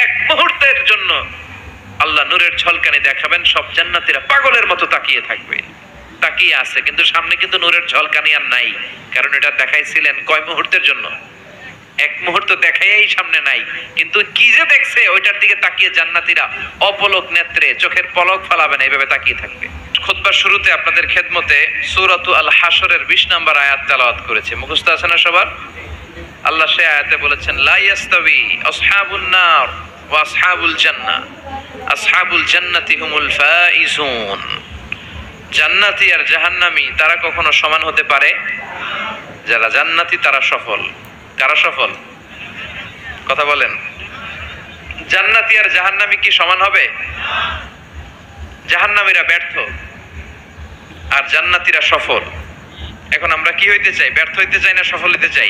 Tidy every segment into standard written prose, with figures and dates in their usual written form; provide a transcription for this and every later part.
এক মুহূর্তের জন্য আল্লাহ নূরের ঝলকানি দেখাবেন, সব জান্নাতীরা পাগলের মতো তাকিয়ে থাকবে, তাকিয়ে আছে, কিন্তু সামনে কিন্তু নূরের ঝলকানি আর নাই। কারণ এটা দেখাইছিলেন কয় মুহূর্তের জন্য? এক মুহূর্ত দেখাই সামনে নাই, কিন্তু কি যে দেখছে ওইটার দিকে তাকিয়ে জান্নাতীরা অপলক নেত্রে চোখের পলক ফেলাবে না, এইভাবে তাকিয়ে থাকবে। খুতবার শুরুতে আপনাদের খেদমতে সূরাতু আল হাশরের 20 নম্বর আয়াত তেলাওয়াত করেছে, মুখস্থ আছে না সবার? আল্লাহ সে আয়াতে বলেছেন, লা ইয়াস্তাবি আসহাবুন নার ওয়া আসহাবুল জান্নাহ, আসহাবুল জান্নাতি হুমুল ফাইজুন। জান্নাতি আর জাহান্নামী তারা কখনো সমান হতে পারে? যারা জান্নাতি তারা সফল। কারা সফল? কথা বলেন। জান্নাতি আর জাহান্নামী কি সমান হবে? জাহান্নামীরা ব্যর্থ আর জান্নাতীরা সফল। এখন আমরা কি হইতে চাই? ব্যর্থ হইতে চাই না সফল হইতে চাই?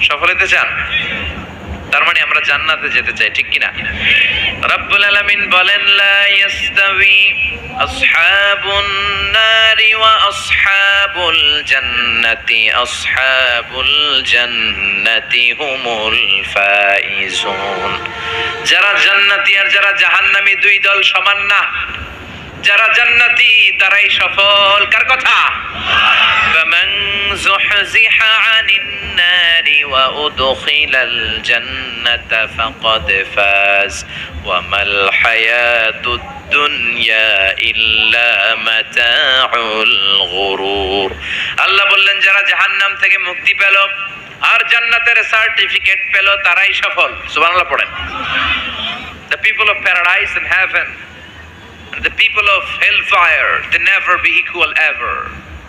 সফল হইতে চান? তার মানে আমরা জান্নাতে যেতে চাই, ঠিক কিনা? রব্বুল আলামিন বলেন, লা ইয়াস্তাবি আসহাবুন নারি ওয়া আসহাবুল জান্নাতি, আসহাবুল জান্নাতি হুমুল ফাইজুন। যারা জান্নাতি আর যারা জাহান্নামী দুই দল সমান না। যারা জান্নাতি তারাই সফল। কার কথা? ফামান যুহজিহা আনিন নারি ওয়া উদখিলাল জান্নাতা ফাকাদ ফাজ ওয়া মাল হায়াতুদ দুনিয়া ইল্লা মাতাউল গুরুর। আল্লাহ বললেন, যারা জাহান্নাম থেকে মুক্তি পেল আর জান্নাতের সার্টিফিকেট পেল তারাই সফল। সুবহানাল্লাহ পড়েন। The people of paradise and heaven, the people of hellfire, they never be equal ever.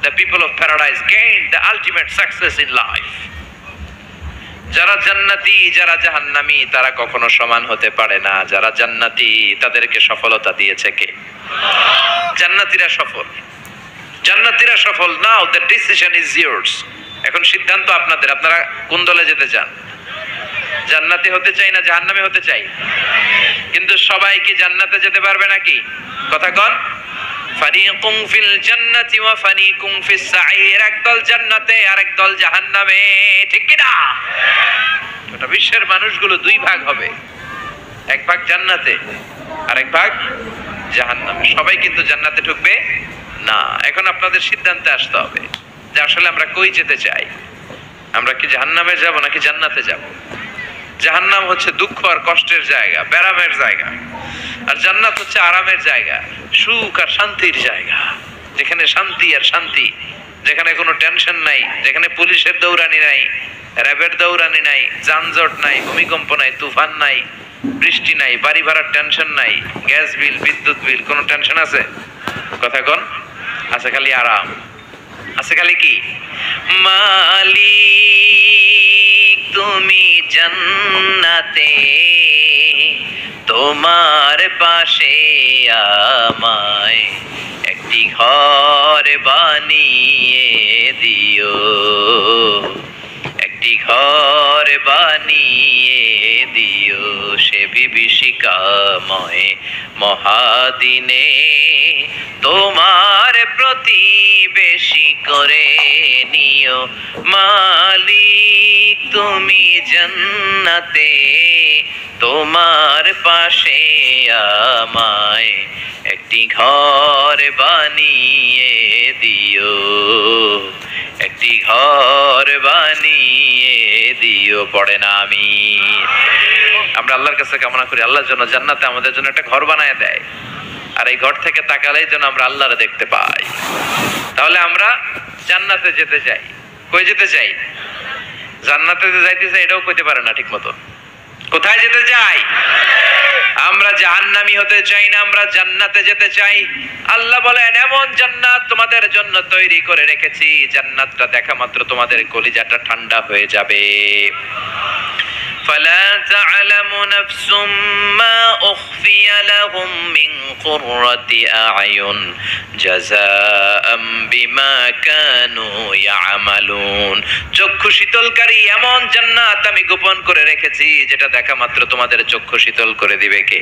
The people of paradise gain the ultimate success in life. যারা জান্নাতি যারা জাহান্নামী তারা কখনো সমান হতে পারে না। যারা জান্নাতি তাদেরকে সফলতা দিয়েছে কে? জান্নাতীরা সফল। জান্নাতীরা সফল। নাও the decision is yours. এখন সিদ্ধান্ত আপনাদের। আপনারা কোন দলে যেতে চান? জান্নাতি হতে চাই না জাহান্নামী হতে চাই? কিন্তু সবাই কি জান্নাতে যেতে পারবে নাকি? কথা কন। ফারিকুম ফিল জান্নাতি ওয়া ফারিকুম ফিস সাঈর। একদল জান্নাতে আর একদল জাহান্নামে, ঠিক কি না? গোটা বিশ্বের মানুষগুলো দুই ভাগ হবে, এক ভাগ জান্নাতে আর এক ভাগ জাহান্নামে। সবাই কিন্তু জান্নাতে ঢুকবে না। এখন আপনাদের সিদ্ধান্তে আসতে হবে যে আসলে আমরা কই যেতে চাই। আমরা কি জাহান্নামে যাব নাকি জান্নাতে যাব? জাহান্নাম হচ্ছে দুঃখ আর কষ্টের জায়গা, ব্যারামের জায়গা, আর জান্নাত হচ্ছে আরামের জায়গা, সুখ আর শান্তির জায়গা, যেখানে শান্তি আর শান্তি, যেখানে কোনো টেনশন নাই, যেখানে পুলিশের দৌড়ানি নাই, র্যাবের দৌড়ানি নাই, যানজট নাই, ভূমিকম্প নাই, তুফান নাই, বৃষ্টি নাই, বাড়ি ভাড়ার টেনশন নাই, গ্যাস বিল, বিদ্যুৎ বিল, কোনো টেনশন আছে? কথা কন। আছে খালি আরাম, আছে খালি কি? মালিক তুমি জান্নাতে, তোমার পাশে আমায় একটি ঘর বানিয়ে দিও, একটি ঘর বানিয়ে দিও সে বিভীষিকাময় মহাদিনে, তোমার প্রতিবেশী করে নিও। মালিক তুমি জান্নাতে, তোমার পাশে আমায় একটি ঘর বানিয়ে দিও, একটি ঘর বানিয়ে দিও। পড়ে না আমিন? আমরা আল্লাহর কাছে কামনা করি আল্লাহর জন্য জান্নাতে আমাদের জন্য একটা ঘর বানায় দেয়, আর এই ঘর থেকে তাকালেই যেন আমরা আল্লাহরে দেখতে পাই। তাহলে আমরা জান্নাতে যেতে চাই। কই যেতে চাই? জান্নাতে যাইতে চাই এটাও কইতে পারে না ঠিক মতো। কোথায় যেতে চাই? আমরা জাহান্নামী হতে চাই না, আমরা জান্নাতে যেতে চাই। আল্লাহ বলেন, এমন জান্নাত তোমাদের জন্য তৈরি করে রেখেছি, জান্নাতটা দেখা মাত্র তোমাদের কলিজাটা ঠান্ডা হয়ে যাবে। فلا تعلم نفس ما أخفي لهم من قرة أعين جزاء بما كانوا يعملون। চক্ষু শীতলকারী এমন জান্নাত আমি গোপন করে রেখেছি, যেটা দেখা মাত্র তোমাদের চক্ষু শীতল করে দিবে কে?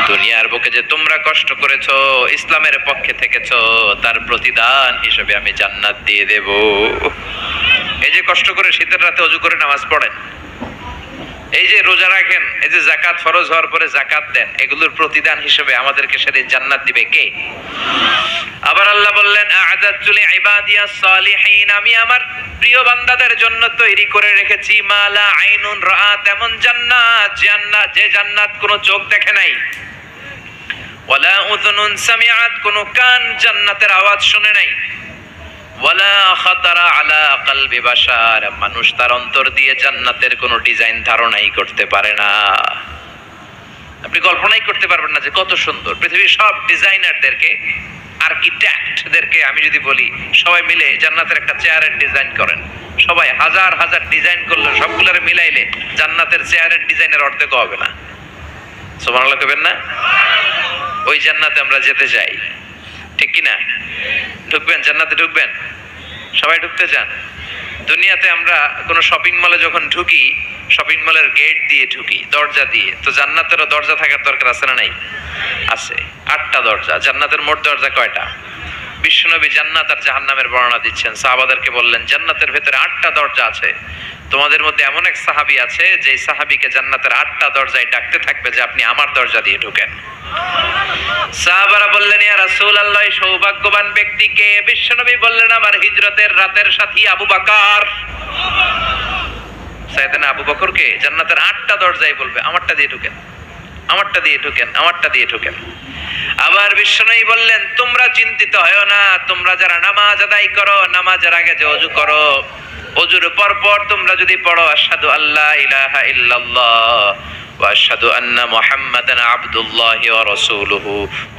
দুনিয়ার বুকে যে তোমরা কষ্ট করেছো, ইসলামের পক্ষে থেকেছো, তার প্রতিদান হিসেবে আমি জান্নাত দিয়ে দেব। এই যে কষ্ট করে শীতের রাতে ওযু করে নামাজ পড়েন, এই যে রোজা রাখেন, এই যে যাকাত ফরজ হওয়ার পরে যাকাত দেন, এগুলোর প্রতিদান হিসেবে আমাদেরকে সেদিন জান্নাত দিবে কে? আবার আল্লাহ বললেন আ'আদাতু লিইবাদিয়াস সালিহিন, আমি আমার প্রিয় বান্দাদের জন্য তৈরি করে রেখেছি মা লা আইনুন রাআত, এমন জান্নাত, যে জান্নাত কোনো চোখ দেখে নাই, ওয়ালা উযুনুন সামিআত, কোনো কান জান্নাতের আওয়াজ শুনে নাই, ওয়ালা খাতারা আলা কলবি বাশার, মানুষ তার অন্তর দিয়ে জান্নাতের কোনো ডিজাইন ধারণাই করতে পারে না। আপনি কল্পনাই করতে পারবেন না যে কত সুন্দর। পৃথিবীর সব ডিজাইনারদেরকে, আর্কিটেক্টদেরকে আমি যদি বলি সবাই মিলে জান্নাতের একটা চেয়ারের ডিজাইন করেন, সবাই হাজার হাজার ডিজাইন করলে সবগুলোরে মিলাইলে জান্নাতের চেয়ারের ডিজাইনের অর্ধেক হবে না। সুবহানাল্লাহ কইবেন না? ওই জান্নাতে আমরা যেতে চাই, ঠিক কি না? ঢুকবেন জান্নাতে? ঢুকবেন? সবাই ঢুকতে চান? দুনিয়াতে আমরা কোনো শপিং মলে যখন ঢুকি, শপিং মলের গেট দিয়ে ঢুকি, দরজা দিয়ে। তো জান্নাতেরও দরজা থাকার দরকার আছে না নাই? আছে। 8টা দরজা। জান্নাতের মোট দরজা কয়টা? বিশ্বনবী জান্নাত আর জাহান্নামের বর্ণনা দিচ্ছেন, সাহাবাদেরকে বললেন জান্নাতের ভেতরে 8টা দরজা আছে। তোমাদের মধ্যে এমন এক সাহাবী আছে যে সাহাবীকে জান্নাতের 8টা দরজায় ডাকতে থাকবে যে আপনি আমার দরজা দিয়ে ঢুকেন। সাহাবারা বললেন ইয়া রাসূলুল্লাহ, সৌভাগ্যবান ব্যক্তি কে? বিশ্বনবী বললেন আমার হিজরতের রাতের সাথী আবু বকর। সাইয়েদনা আবু বকরকে জান্নাতের 8টা দরজায় বলবে আমারটা দিয়ে ঢুকেন, আমারটা দিয়ে ঢুকেন, আমারটা দিয়ে ঢুকেন। আবার বিশ্বনবী বললেন তোমরা চিন্তিত হয়ো না, তোমরা যারা নামাজ আদায় করো, নামাজের আগে যে ওযু করো, ওযুর পর পর তোমরা যদি পড়ো আশহাদু আল্লা ইলাহা ইল্লাল্লাহ ওয়া আশহাদু আন্না মুহাম্মাদান আবদুল্লাহি ওয়া রাসূলুহু,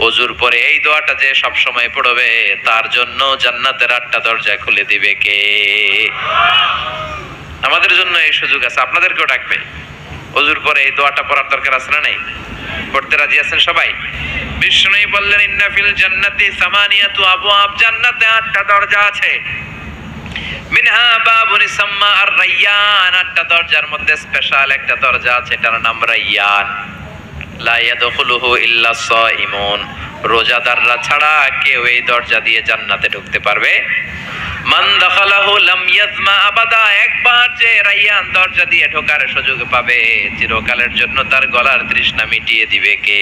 ওযুর পরে এই দোয়াটা যে সব সময় পড়বে তার জন্য জান্নাতের 8টা দরজা খুলে দিবে কে? আমাদের জন্য এই সুযোগ আছে, আপনাদেরকেও ডাকবে। ওযুর পরে এই দোয়াটা পড়ার দরকার আছে না নাই? পড়তে রাজি আছেন সবাই? বিষ্ণুই বললেন ইন্না ফিল জান্নাতি সামানিয়াতু আবওয়াব, জান্নাতে 8টা দরজা আছে। মিনহা বাবুন ইসাম্মা আর রায়্যান, 8টা দরজার মধ্যে স্পেশাল একটা দরজা আছে, এটার নাম রায়্যান। লা ইয়াদখুলুহু ইল্লা সাইমুন, রোজাদাররা ছাড়া কেউ এই দরজা দিয়ে জান্নাতে ঢুকতে পারবে। মান দাখালাহু লাম ইয়াজমা আবাদা, একবার যে রায়্যান দরজা দিয়ে ঢোকার সুযোগ পাবে চিরকালের জন্য তার গলার তৃষ্ণা মিটিয়ে দিবে কে?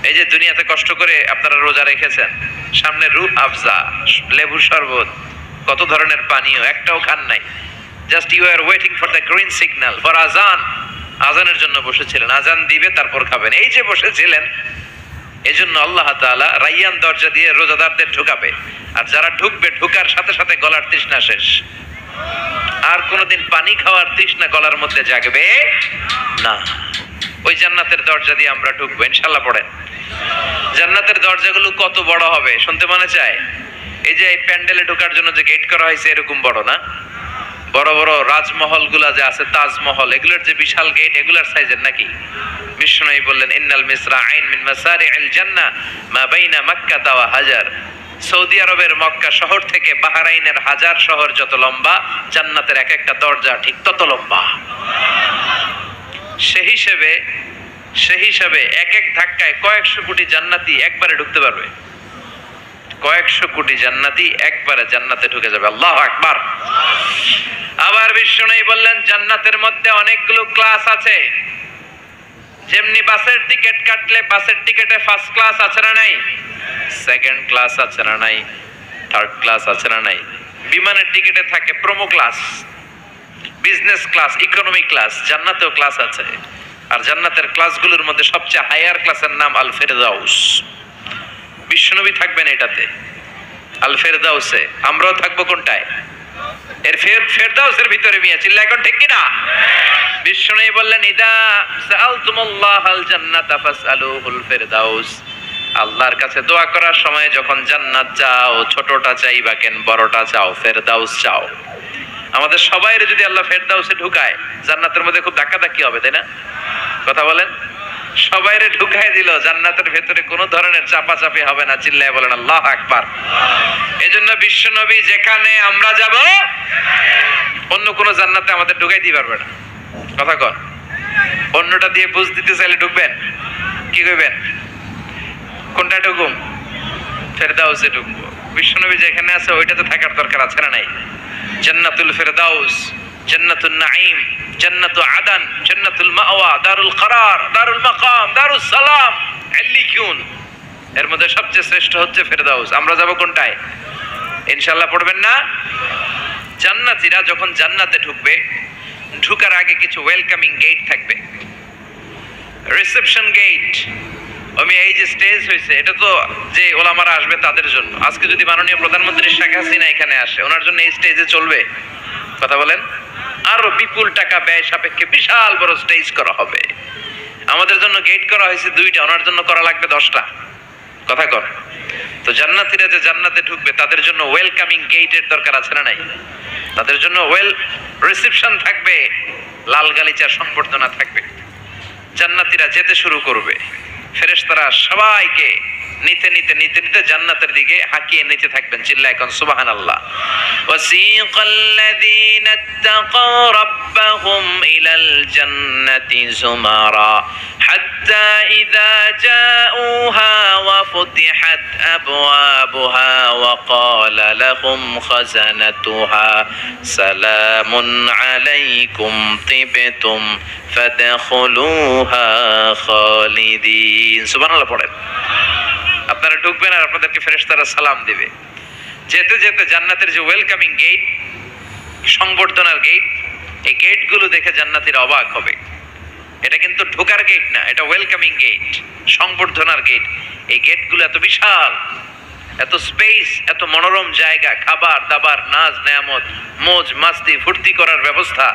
এই যে দুনিয়াতে কষ্ট করে আপনারা রোজা রেখেছেন, সামনে রূহ আফজা, লেবুর শরবত, কত ধরনের পানীয়, একটাও খান নাই। Just you are waiting for the green signal for azan, আজানের জন্য বসেছিলেন, আজান দিবে তারপর খাবেন, এই যে বসেছিলেন। এই জন্য আল্লাহ তাআলা রায়্যান দরজা দিয়ে রোজাদারদের ঢুকাবে, আর যারা ঢুকবে ঢুকার সাথে সাথে গলার তৃষ্ণা শেষ, আর কোনোদিন পানি খাওয়ার তৃষ্ণা গলার মধ্যে জাগবে না। ওই জান্নাতের দরজা দিয়ে আমরা ঢুকবো ইনশাআল্লাহ। পড়েন জান্নাতের দরজাগুলো কত বড় হবে শুনতে মনে চায়? এই যে প্যান্ডেলে ঢোকার জন্য যে গেট করা হয়েছে এরকম বড় না? বড় বড় রাজমহল গুলা যে আছে, তাজমহল, এগুলোর যে বিশাল গেট, এগুলার সাইজের নাকি? বিষ্ণুই বললেন ইন্নাল মিসরাআইন মিন মাসারি'ল জান্নাহ মা বাইনা মক্কা ওয়া হাজার, সৌদি আরবের মক্কা শহর থেকে বাহরাইনের হাজার শহর যত লম্বা, জান্নাতের এক একটা দরজা ঠিক তত লম্বা। সেই হিসাবে এক এক ধাক্কায় কয়েকশো কোটি জান্নাতি একবারে ঢুকতে পারবে। কয়েকশো কোটি জান্নাতি একবারে জান্নাতে ঢুকে যাবে। আল্লাহু আকবার। আবার বিষ্ণুই বললেন জান্নাতের মধ্যে অনেকগুলো ক্লাস আছে। যেমনি বাসের টিকিট কাটলে বাসের টিকিটে ফার্স্ট ক্লাস আছে না নাই, সেকেন্ড ক্লাস আছে না নাই, থার্ড ক্লাস আছে না নাই, বিমানের টিকিটে থাকে promo class, business class, economy class, জান্নাতেও ক্লাস আছে। আর জান্নাতের ক্লাসগুলোর মধ্যে সবচেয়ে হায়ার ক্লাসের নাম আল ফেরদাউস। বিশ্বনবী থাকবেন এটাতে, আল ফেরদাউসে। আমরাও থাকবো কোনটায়? এর ফেরদাউসের ভিতরে। মিয়া চিল্লা এখন ঠিক কিনা? বিশ্বনবী বললেন ইদা সাআলতুমুল্লাহাল জান্নাতা ফাসআলুহুল ফেরদাউস, আল্লাহর কাছে দোয়া করার সময় যখন জান্নাত চাও, ছোটটা চাইবা কেন, বড়টা চাও, ফেরদাউস চাও। আমাদের সবাইরে যদি আল্লাহ ফেরদাউসে ঢুকায়, জান্নাতের মধ্যে খুব ধাক্কাধাক্কি হবে, তাই না? কথা বলেন। সবাইরে ঢুকায় দিল, জান্নাতের ভেতরে কোনো ধরনের চাপাচাপি হবে না। চিল্লায় বলেন আল্লাহু আকবার। এজন্য বিশ্বনবী যেখানে আমরা যাব, অন্য কোনো জান্নাতে আমাদের ঢুকাই দিতে পারবে না। কথা কন। অন্যটা দিয়ে বুঝ দিতে চাইলে ঢুকবেন, কি কইবেন? কোনটা ঢুকুম? ফেরদাউসে ঢুকবো। বিশ্বনবী যেখানে আছে ওইটাতে থাকার দরকার আছে না নাই? জান্নাতুল ফেরদাউস। জান্নাতুন নাঈম, জান্নাতু আদান, জান্নাতুল মাওয়া, দারুল করার, দারুল মাকাম, দারুস সালাম, আল্লিকুন। এর মধ্যে সবচেয়ে শ্রেষ্ঠ হচ্ছে ফেরদাউস। আমরা যাব কোনটায়? ইনশাআল্লাহ পড়বেন না? জান্নাতীরা যখন জান্নাতে ঢুকবে, ঢুকার আগে কিছু ওয়েলকামিং গেট থাকবে, রিসেপশন গেট। আমি এই যে স্টেজ হয়েছে, এটা তো যে ওলামারা আসবে তাদের জন্য। আজকে যদি মাননীয় প্রধানমন্ত্রী শেখ হাসিনা এখানে আসে, ওনার জন্য এই স্টেজে চলবে? কথা বলেন। আরো বিপুল টাকা ব্যয় সাপেক্ষে বিশাল বড় স্টেজ করা হবে। আমাদের জন্য গেট করা হয়েছে 2টা, ওনার জন্য করা লাগবে 10টা। কথা কর। তো জান্নাতীরা যে জান্নাতে ঢুকবে তাদের জন্য ওয়েলকামিং গেটের দরকার আছে না নাই? তাদের জন্য রিসেপশন থাকবে, লাল গালিচা সংবর্ধনা থাকবে। জান্নাতীরা যেতে শুরু করবে, ফেরেশতারা সবাইকে নিতে নিতে নিতে নিতে জান্নাতের দিকে হাঁকিয়ে নিতে থাকবেন। চিল্লায় এখন সুবহানাল্লাহ। ওয়াসিকাল্লাযীনা ইত্তাকাউ রাব্বাহুম ইলাল জান্নাতি যুমারা হাত্তা ইযা জাউহা ওয়া ফুতিহাত আবওয়াবুহা ওয়া ক্বালা লাহুম খাযানাতুহা সালামুন আলাইকুম তিবতুম ফাদখুলুহা খালিদিন। সুবহানাল্লাহ পড়েন। আপনারা ঢুকবেন আর আপনাদেরকে ফেরেশতারা সালাম দিবে। যেতে যেতে জান্নাতের যে ওয়েলকামিং গেট, সংবর্ধনার গেট, এই গেটগুলো দেখে জান্নাতীরা অবাক হবে। এটা কিন্তু ঢোকার গেট না, এটা ওয়েলকামিং গেট, সংবর্ধনার গেট। এই গেটগুলো এত বিশাল, এত স্পেস, এত মনোরম জায়গা, খাবার দাবার, নাজ নেয়ামত, মৌজ মাস্তি, ফুর্তি করার ব্যবস্থা।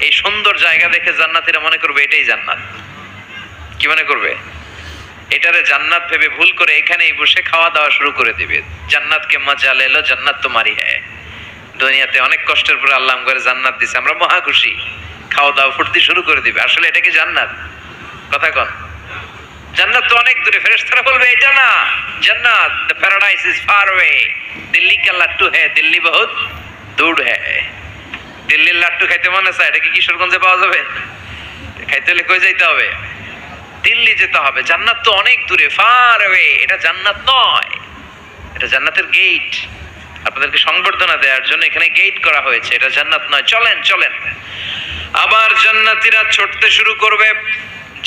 এই সুন্দর জায়গা দেখে জান্নাতীরা মনে করবে এটাই জান্নাত। কি মনে করবে? এটারে জান্নাত ভেবে ভুল করে এখানেই বসে খাওয়া দাওয়া শুরু করে দিবে। জান্নাতকে মজা লেলো, জান্নাত তোমারই হ্যায়। দুনিয়াতে অনেক কষ্টের পরে আল্লাহ করে জান্নাত দিছে, আমরা মহা খুশি, খাওয়া দাওয়া ফুর্তি শুরু করে দিবে। আসলে এটা কি জান্নাত? কথা কন। জান্নাত তো অনেক দূরে। ফেরেশতারা বলবে এটা না জান্নাত, the paradise is far away, Delhi কা লাট্টু হ্যায়, দিল্লি বহুত দূর হ্যায়। দিল্লির লাট্টু খাইতে মনে চায়, এটা কি কিশোরগঞ্জে পাওয়া যাবে? খাইতে হলে কই যাইতে হবে? দিল্লি যেতে হবে। জান্নাত তো অনেক দূরে, ফার অ্যাওয়ে। এটা জান্নাত নয়, এটা জান্নাতের গেট। আপনাদেরকে সংবর্ধনা দেওয়ার জন্য এখানে গেট করা হয়েছে, এটা জান্নাত নয়। চলেন চলেন। আবার জান্নাতীরা ছুটতে শুরু করবে।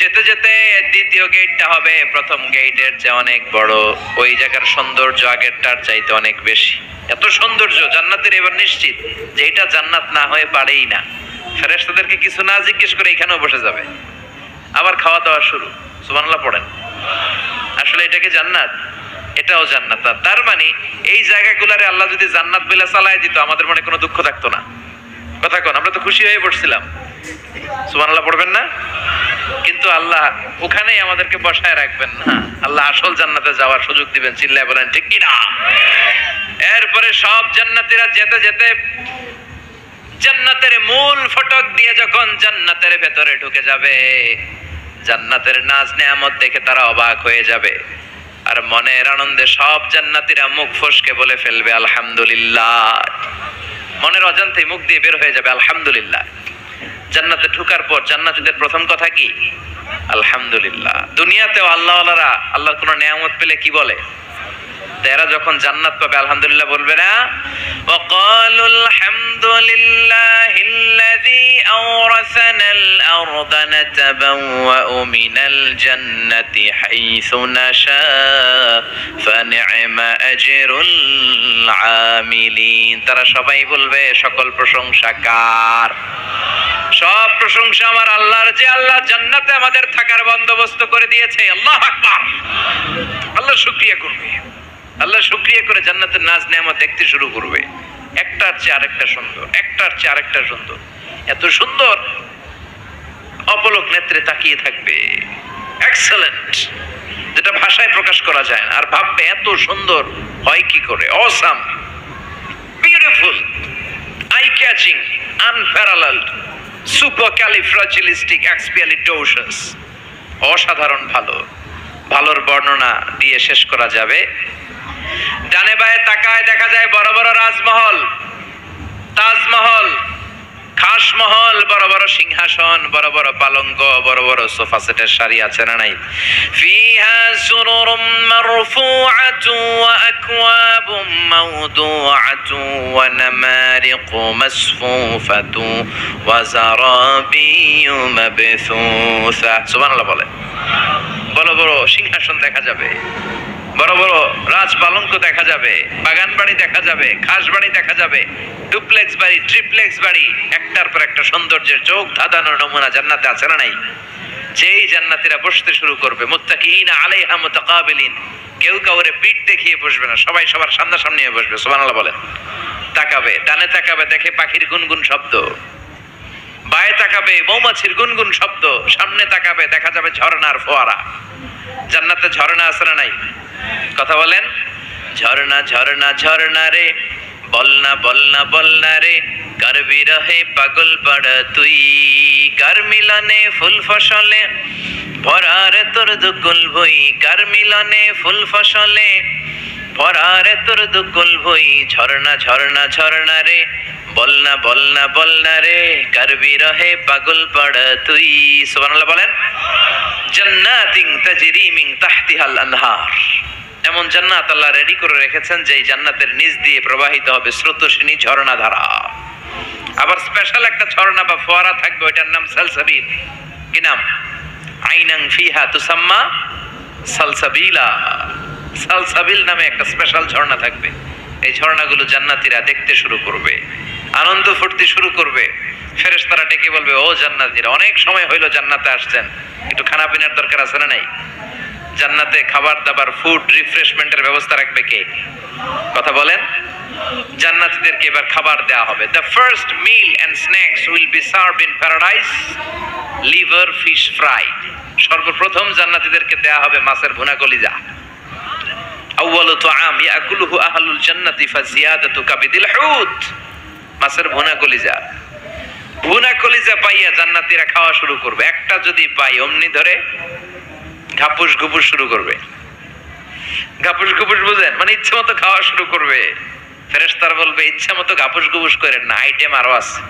যেতে যেতে দ্বিতীয় গেটটা হবে প্রথম গেটের চেয়ে অনেক বড়। ওই জায়গার সৌন্দর্য আগেরটার চাইতে অনেক বেশি। এত সৌন্দর্য জান্নাতের এবার নিশ্চিত যে এটা জান্নাত না হয়ে পারেই না। ফেরেশতাদেরকে কিছু না জিজ্ঞেস করে এখানেও বসে যাবে। আবার খাওয়া দাওয়া শুরু। সুবহানাল্লাহ পড়েন। আসলে এটা কি জান্নাত? এটাও জান্নাত। তার মানে এই জায়গাগুলোরে আল্লাহ যদি জান্নাত বলে চালায় দিত, আমাদের মনে কোনো দুঃখ থাকতো না। কথা কোন, আমরা তো খুশি হয়ে পড়ছিলাম। সুবহানাল্লাহ পড়বেন না? কিন্তু আল্লাহ ওখানেই আমাদেরকে বসায় রাখবেন না, আল্লাহ আসল জান্নাতে যাওয়ার সুযোগ দিবেন। চিল্লায় বলেন ঠিক কি না? এরপরে সব জান্নাতীরা যেতে যেতে জান্নাতের মূল ফটক দিয়ে যখন জান্নাতের ভেতরে ঢুকে যাবে, জান্নাতের নাজ নেয়ামত দেখে তারা অবাক হয়ে যাবে। আর মনের আনন্দে সব জান্নাতীরা মুখ ফসকে বলে ফেলবে আলহামদুলিল্লাহ। মনের অজান্তেই মুখ দিয়ে বের হয়ে যাবে আলহামদুলিল্লাহ। জান্নাতে ঢুকার পর জান্নাতীদের প্রথম কথা কি? আলহামদুলিল্লাহ। দুনিয়াতেও আল্লাহওয়ালারা আল্লাহর কোনো নেয়ামত পেলে কি বলে? এরা যখন জান্নাত পাবে আলহামদুলিল্লাহ বলবে না? ওয়াকালুল হামদুলিল্লাহিল্লাযী আওরাসানাল আরদা নাতাবাওয়াউ মিনাল জান্নাতি হাইসু নাশা ফানি'মা আজরুল আমিলিন। তারা সবাই বলবে সকল প্রশংসা কার? সব প্রশংসা আমার আল্লাহর, যে আল্লাহ জান্নাতে আমাদের থাকার বন্দোবস্ত করে দিয়েছে। আল্লাহু আকবার। আল্লাহ শুকরিয়া করবে। আল্লাহ শুকরিয়া করে জান্নাতের নাজ নেয়ামত দেখতে শুরু করবে। একটার চেয়ে আরেকটা সুন্দর, একটার চেয়ে আরেকটা সুন্দর। এত সুন্দর অপলক নেত্রে তাকিয়ে থাকবে। এক্সেলেন্ট, যেটা ভাষায় প্রকাশ করা যায় না। আর ভাববে এত সুন্দর হয় কি করে? Awesome, beautiful, eye catching, unparalleled, supercalifragilisticexpialidocious. অসাধারণ ভালো। ভালোর বর্ণনা দিয়ে শেষ করা যাবে। ডানে বায়ে তাকায় দেখা যায় বড় বড় রাজমহল, তাজমহল, খাসমহল, বড় বড় সিংহাসন, বড় বড় পালঙ্ক, বড় বড় সোফা সেটের সারি আছে না নাই? ফিহা সুরুরুম মারফুআতু ওয়া আকওয়াবুম মাওদুআতু ওয়া নামারিকু মাসফুফাতু ওয়া যারাবিয়্যু মাবথুসা। সুবহানাল্লাহ বলে। বড় বড় সিংহাসন দেখা যাবে, বড় বড় রাজ পালঙ্ক দেখা যাবে, বাগান বাড়ি দেখা যাবে, খাস বাড়ি দেখা যাবে, ডুপ্লেক্স বাড়ি, ট্রিপ্লেক্স বাড়ি, একটার পর একটা সৌন্দর্যের চোখ ধাঁধানোর নমুনা জান্নাতে আছে না নাই? যেই জান্নাতীরা বসতে শুরু করবে, মুত্তাকিইনা আলাইহা মুতাকাবিলিন, কেউ কাউরে পিঠ দেখিয়ে বসবে না, সবাই সবার সামনাসামনি হয়ে বসবে। সুবহানাল্লাহ বলেন। তাকাবে, ডানে তাকাবে, দেখে পাখির গুনগুন শব্দ, বায়ে তাকাবে মৌমাছির গুনগুন শব্দ, সামনে তাকাবে দেখা যাবে ঝর্ণার ফোয়ারা। জান্নাতে ঝর্ণা আছে না নাই? কথা বলেন। ঝর্ণা ঝর্ণা ঝর্ণা রে, বলনা বলনা বলনা রে, কার বিরহে পাগল পাড়া তুই, কার মিলনে ফুল ফসলে ভরা রে তোর দুকুল ভুই, কার মিলনে ফুল ফসলে ভরা রে তোর দুকুল ভুই। ঝর্ণা ঝর্ণা ঝর্ণা রে, বলনা বলনা বলনা রে, কার বিরহে পাগল পাড়া তুই। সুবহানাল্লাহ বলেন। জান্নাতিন তাজরি মিন তাহতিহাল আনহার, এমন জান্নাত আল্লাহ রেডি করে রেখেছেন যে জান্নাতের নিচ দিয়ে প্রবাহিত হবে স্রোতস্বিনী ঝর্ণা ধারা। আবার স্পেশাল একটা ঝর্ণা বা ফোয়ারা থাকবে, ওইটার নাম সালসাবিল। কি নাম? আইনান ফিহা তুসাম্মা সালসাবিলা। সালসাবিল নামে একটা স্পেশাল ঝর্ণা থাকবে। এই ঝর্ণাগুলো জান্নাতীরা দেখতে শুরু করবে, আনন্দ ফুর্তি শুরু করবে। ফেরেশতারা ডেকে বলবে, ও জান্নাতীরা, অনেক সময় হইলো জান্নাতে আসছেন, একটু খানা পিনার দরকার আছে না নাই? জান্নাতে খাবার দাবার, ফুড রিফ্রেশমেন্টের ব্যবস্থা রাখবে কে? কথা বলেন। জান্নাতীদেরকে এবার খাবার দেওয়া হবে। The first meal and snacks will be served in paradise liver fish fry. সর্বপ্রথম জান্নাতীদেরকে দেওয়া হবে মাছের ভুনা কলিজা। আউয়ালু তুআম ইয়াকুলুহু আহলুল জান্নাতি ফাজিয়াদাতু কাবিদিল হুত। মাছের ভুনা কলিজা। ভুনা কলিজা পাইয়া জান্নাতীরা খাওয়া শুরু করবে। একটা যদি পাই অমনি ধরে ঘাপুস ঘুপুস শুরু করবে। ঘাপুস ঘুপুস বুঝেন? মানে ইচ্ছে মতো খাওয়া শুরু করবে। ফেরেশতারা বলবে, ইচ্ছে মতো ঘাপুস ঘুপুস করেন না, আইটেম আরো আছে,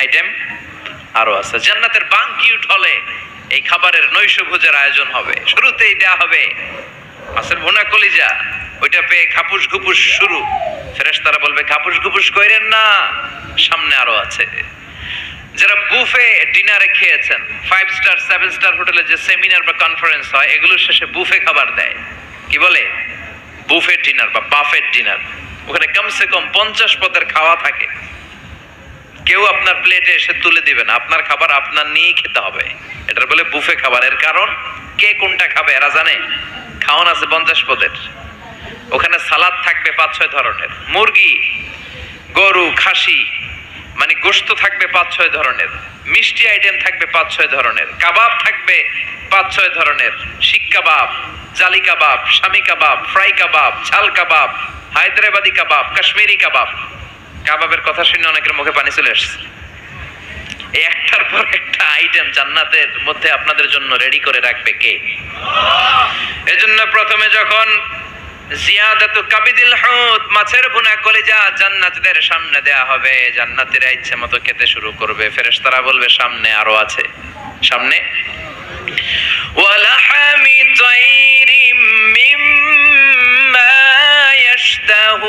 আইটেম আরো আছে। জান্নাতের বানকিউট হলে এই খাবারের নৈশভোজের আয়োজন হবে। শুরুতেই দেয়া হবে মাছের ভুনা কলিজা, ওইটা পেয়ে ঘাপুস ঘুপুস শুরু। ফেরেশতারা বলবে, ঘাপুস ঘুপুস করেন না, সামনে আরো আছে। যারা বুফে ডিনারে খেয়েছেন, 5 স্টার 7 স্টার হোটেলে যে সেমিনার বা কনফারেন্স হয়, এগুলোর শেষে বুফে খাবার দেয়। কি বলে? বুফে ডিনার বা বাফেট ডিনার। ওখানে কমসে কম 50 পদের খাওয়া থাকে। কেউ আপনার প্লেটে এসে তুলে দিবে না, আপনার খাবার আপনার নিয়েই খেতে হবে। এটার বলে বুফে খাবার। এর কারণ, কে কোনটা খাবে এরা জানে। খাওয়ান আছে 50 পদের। ওখানে সালাদ থাকবে 5-6 ধরনের, মুরগি, গরু, খাসি, মানে গোশত থাকবে 5-6 ধরনের, মিষ্টি আইটেম থাকবে 5-6 ধরনের, কাবাব থাকবে 5-6 ধরনের, শিক কাবাব, জালি কাবাব, শামি কাবাব, ফ্রাই কাবাব, ঝাল কাবাব, হায়দ্রাবাদি কাবাব, কাশ্মীরি কাবাব। কাবাবের কথা শুনে অনেকের মুখে পানি চলে আসছে। এই একটার পর একটা আইটেম জান্নাতের মধ্যে আপনাদের জন্য রেডি করে রাখবে কে? এজন্য প্রথমে যখন জিয়াদাতু কাবিদিল হুত, মাছের ভুনা কলিজা জান্নাতীদের সামনে দেয়া হবে, জান্নাতীরা ইচ্ছে মতো খেতে শুরু করবে। ফেরেশতারা বলবে, সামনে আরো আছে, সামনে। ওয়ালাহামি তাইরিম মিম্মা ইয়াশতাহুন।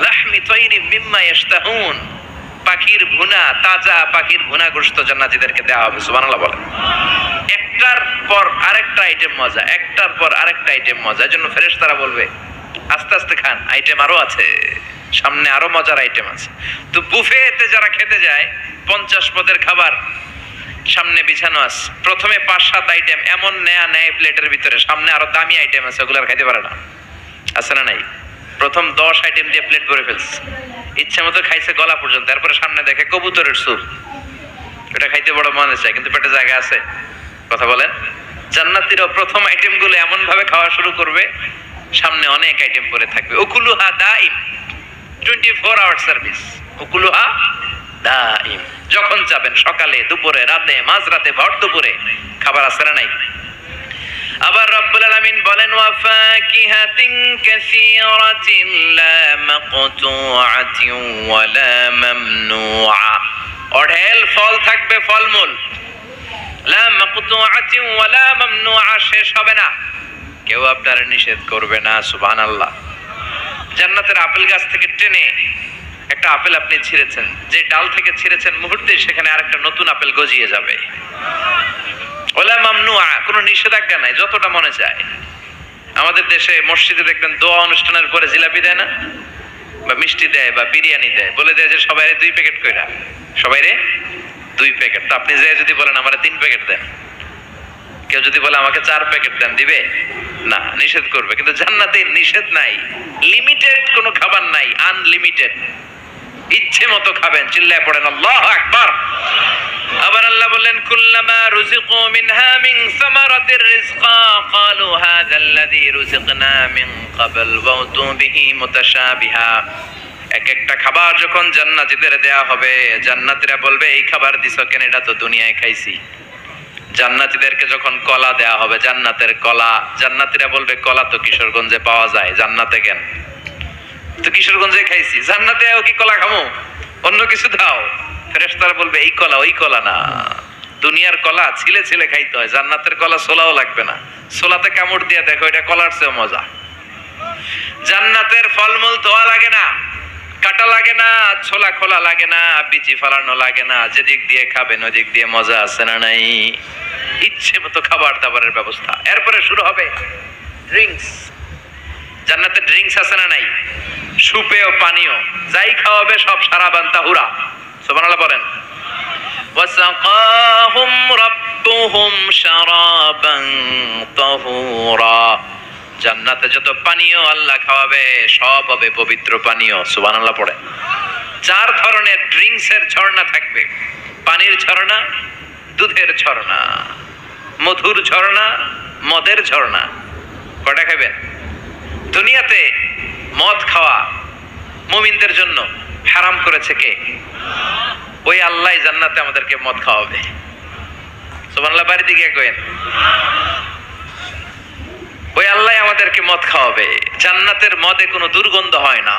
লাহমি তাইরিম মিম্মা ইয়াশতাহুন, পাখির ভুনা, তাজা পাখির ভুনা গোশত জান্নাতীদেরকে দেওয়া হবে। সুবহানাল্লাহ বলেন। একটার পর আরেকটা আইটেম মজা, একটার পর আরেকটা আইটেম মজা। এজন্য ফেরেশতারা বলবে, আস্তে আস্তে খান, আইটেম আরো আছে, সামনে আরো মজার আইটেম আছে। তো বুফেতে যারা খেতে যায়, 50 পদের খাবার সামনে বিছানো আছে। প্রথমে 5-7 আইটেম এমন নেয়া নেয় প্লেটের ভিতরে, সামনে আরো দামি আইটেম আছে, ওগুলো আর খাইতে পারে না। আছে না নাই? প্রথম 10 আইটেম দিয়ে প্লেট ভরে ফেলছে, ইচ্ছে মতো খাইছে গলা পর্যন্ত। তারপরে সামনে দেখে কবুতরের স্যুপ, এটা খাইতে বড় মনে চায়, কিন্তু পেটে জায়গা আছে। কথা বলেন। জান্নাতীরা প্রথম আইটেম গুলো এমন ভাবে খাওয়া শুরু করবে, সামনে অনেক আইটেম পড়ে থাকবে। উকুলুহা দাইম, 24 আওয়ার সার্ভিস। উকুলুহা দাইম, যখন চাবেন, সকালে, দুপুরে, রাতে, মাঝরাতে, ভর দুপুরে খাবার আছে না নাই? আবার রব্বুল আলামিন বলেন ওয়া ফাকিহাতিন কাসীরাতিন লা মাকতুআতিন ওয়া লা মামনুআ, অঢেল ফল থাকবে, ফলমূল, লা মাকতুআতিন ওয়া লা মামনুআ, শেষ হবে না, কেউ আপনার নিষেধ করবে না। সুবহানাল্লাহ। জান্নাতের আপেল গাছ থেকে টেনে একটা আপেল আপনি ছিঁড়েছেন, যে ডাল থেকে ছিঁড়েছেন মুহূর্তে সেখানে আরেকটা নতুন আপেল গজিয়ে যাবে। ওলা মামনুআ, কোনো নিষেধাজ্ঞা নাই, যতটা মনে চায়। আমাদের দেশে মসজিদে দেখবেন দোয়া অনুষ্ঠানের পরে জিলাপি দেয় না, বা মিষ্টি দেয়, বা বিরিয়ানি দেয়, বলে দেয় যে সবাইরে 2 প্যাকেট কইরা, সবাইরে 2 প্যাকেট। তো আপনি যে যদি বলেন আমারে 3 প্যাকেট দেন, কেউ যদি বলে আমাকে 4 প্যাকেট দেন, দিবে না, নিষেধ করবে। কিন্তু জান্নাতে নিষেধ নাই, লিমিটেড কোনো খাবার নাই, আনলিমিটেড, ইচ্ছে মতো খাবেন। চিল্লায় পড়েন আল্লাহু আকবার। আবার আল্লাহ বললেন কুল্লামা রুজিকু মিনহা মিন সামারাতির রিজকা ক্বালু হাযাল্লাযী রুজিকনা মিন ক্বাবল ওয়া উতু বিহি মুতাশাবিহা। এক একটা খাবার যখন জান্নাতীদের দেয়া হবে, জান্নাতীরা বলবে এই খাবার দিছো কেন, এটা তো দুনিয়ায় খাইছি। জান্নাতীদেরকে যখন কলা দেয়া হবে, জান্নাতের কলা, জান্নাতীরা বলবে কলা তো কিশোরগঞ্জে পাওয়া যায়, জান্নাতে কেন? তো কিশোরগঞ্জে খাইছি, জান্নাতে কি কলা খামো? অন্য কিছু দাও। ফেরেশতারা বলবে এই কলা ওই কলা না, দুনিয়ার কলা ছিলে ছিলে খাইতে হয়, জান্নাতের কলা ছোলাও লাগবে না, ছোলাতে কামড় দিয়ে দেখো এটা কলার চেয়ে মজা। জান্নাতের ফলমূল ধোয়া লাগে না, কাটা লাগে না, ছোলা খোলা লাগে না, বিচি ফালানো লাগে না, যেদিক দিয়ে খাবেন ওদিক দিয়ে মজা আছে না নাই? ইচ্ছে মতো খাবার দাবারের ব্যবস্থা। এরপরে শুরু হবে ড্রিঙ্কস। জান্নাতে ড্রিঙ্কস আছে না নাই? সুপেয় পানীয়, যাই খাওয়াবে সব সারাবান তাহুরা। সুবহানাল্লাহ বলেন। ওয়াসাকাহুম রাব্বুহুম শারাবান তাহুরা। জান্নাতে যত পানীয় আল্লাহ খাওয়াবে সব হবে পবিত্র পানীয়। সুবহানাল্লাহ পড়েন। 4 ধরনের ড্রিঙ্কসের ঝর্ণা থাকবে, পানির ঝর্ণা, দুধের ঝর্ণা, মধুর ঝর্ণা, মদের ঝর্ণা। কয়টা খাবেন? দুনিয়াতে মদ খাওয়া মুমিনদের জন্য হারাম করেছে কে? ওই আল্লাহ জান্নাতে আমাদেরকে মদ খাওয়াবে। সুবহানাল্লাহ, বাড়িতে গিয়ে কইেন ওই আল্লাহ আমাদেরকে মদ খাওয়াবে। জান্নাতের মদে কোনো দুর্গন্ধ হয় না,